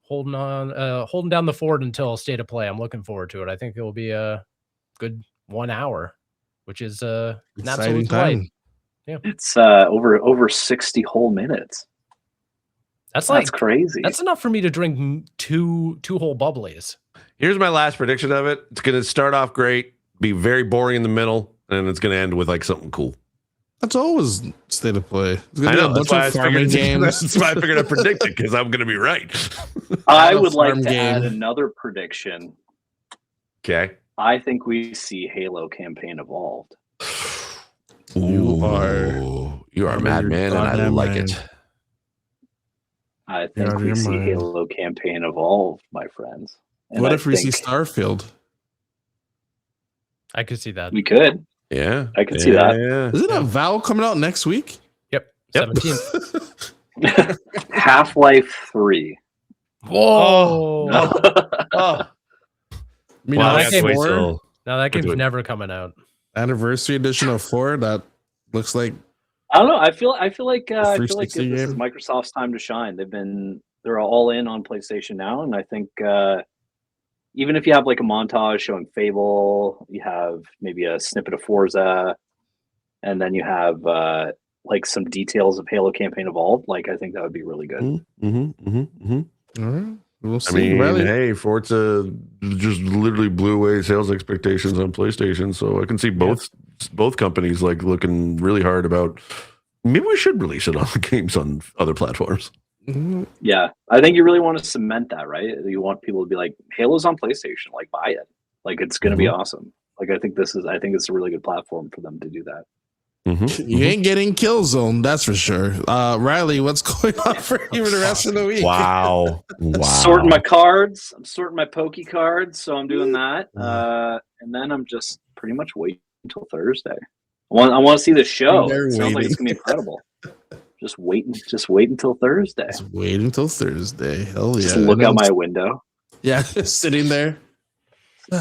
B: holding down the fort until State of Play. I'm looking forward to it. I think it will be a good 1 hour, which is an
A: Exciting
B: absolute delight.
A: time.
C: It's over 60 whole minutes.
B: That's
C: crazy.
B: That's enough for me to drink two whole bubblies.
D: Here's my last prediction of it. It's gonna start off great, be very boring in the middle, and it's gonna end with like something cool.
A: That's always State of Play. It's
D: I
A: gonna be
D: know.
A: a
D: That's
A: bunch
D: why I
A: of farming
D: figured.
A: games.
D: That's why I figured I'd predict it because I'm gonna be right.
C: I
A: a
C: would like
A: farm
C: to add
A: game.
C: another prediction.
D: Okay.
C: I think we see Halo campaign evolved.
A: You are
D: you are a
A: out of your
D: madman, and I
A: goddamn
D: like
A: mind.
D: it.
C: I
A: You're
C: think
A: out of
C: we
A: your
C: see
A: mind.
C: Halo campaign evolve, my friends. And
A: What
C: I
A: if we see
C: think
A: Starfield?
B: I could see that.
C: we could?
D: Yeah,
C: I can see that.
D: Yeah.
A: Isn't a Valve coming out next week?
B: Yep.
D: Yep.
B: 17th.
C: Half-Life 3.
B: Whoa.
D: Oh,
A: I mean,
B: Wow,
A: now
B: that game-
A: four,
B: No, that
D: do
B: game's
D: it.
B: never coming out.
A: anniversary edition of 4. That looks like
C: I don't know. I feel like this
A: 360
C: is
A: game?
C: Microsoft's time to shine. They're all in on PlayStation now, and I think even if you have like a montage showing Fable, you have maybe a snippet of Forza, and then you have like some details of Halo campaign evolved. Like I think that would be really good.
A: all right. We'll
D: I
A: see.
D: mean,
A: Riley.
D: hey, Forza just literally blew away sales expectations on PlayStation, so I can see both companies like looking really hard about. Maybe we should release it on games on other platforms.
A: Mhm.
C: Yeah, I think you really want to cement that, right? You want people to be like, Halo's on PlayStation, like buy it. Like it's going to be awesome. Like I think it's a really good platform for them to do that.
A: You ain't getting Killzone, that's for sure. Riley, what's going on for you for the rest of the week?
D: Wow.
C: I'm sorting my cards. I'm sorting my pokey cards, so I'm doing that. And then I'm just pretty much waiting until Thursday. I want to see the show.
A: They're
C: It sounds like it's gonna be incredible. Just wait until Thursday.
A: Just wait until Thursday. Hell yeah.
C: Just look out my window.
A: Yeah, sitting there with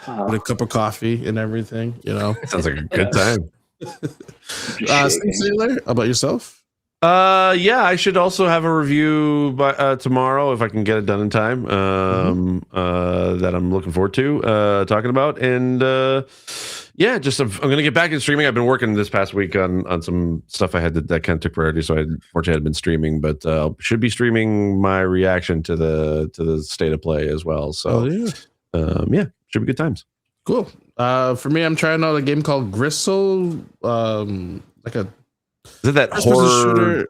C: Uh,
A: a cup of coffee and everything, you know.
D: Sounds like a good time.
C: just
A: Steve
C: shaking.
A: Saylor, how about yourself?
D: Yeah, I should also have a review by tomorrow if I can get it done in time. That I'm looking forward to talking about, and yeah, just I'm gonna get back in streaming. I've been working this past week on some stuff I had that kind of took priority, so I unfortunately had been streaming, but should be streaming my reaction to the State of Play as well. So
A: yeah.
D: should be good times.
A: Cool. For me, I'm trying out a game called Gristle. Like a
D: Is it that
A: first-person
D: horror?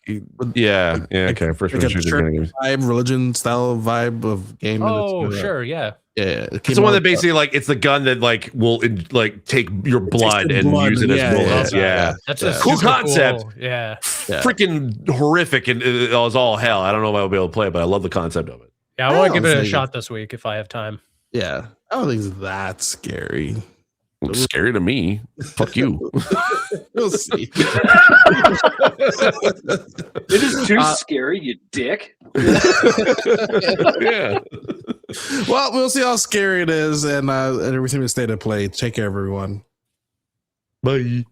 A: shooter.
D: Yeah. Okay, first
A: like
D: person
A: a
D: shooter
A: church
D: kind of game.
A: vibe, religion style vibe of game. and
B: Oh,
A: it's,
B: sure, yeah.
A: Yeah.
D: It's the one that basically like it's the gun that like will like take your blood
A: your
D: and
A: blood,
D: use it as
A: yeah,
D: bullets.
A: yeah.
D: Yeah.
B: That's
A: Yeah.
B: a
D: Cool
B: super
D: concept.
B: cool- Yeah.
A: Yeah.
D: Freaking horrific and it was all hell. I don't know if I'll be able to play it, but I love the concept of it.
B: Yeah, I want to
A: I
B: give it
A: don't
B: a
A: think-
B: shot this week if I have time.
A: Yeah. I don't think it's that scary.
D: It's scary to me. Fuck you.
A: We'll see.
C: It is too scary, you dick.
D: Yeah.
A: Well, we'll see how scary it is and everything in State of Play. Take care, everyone.
D: Bye.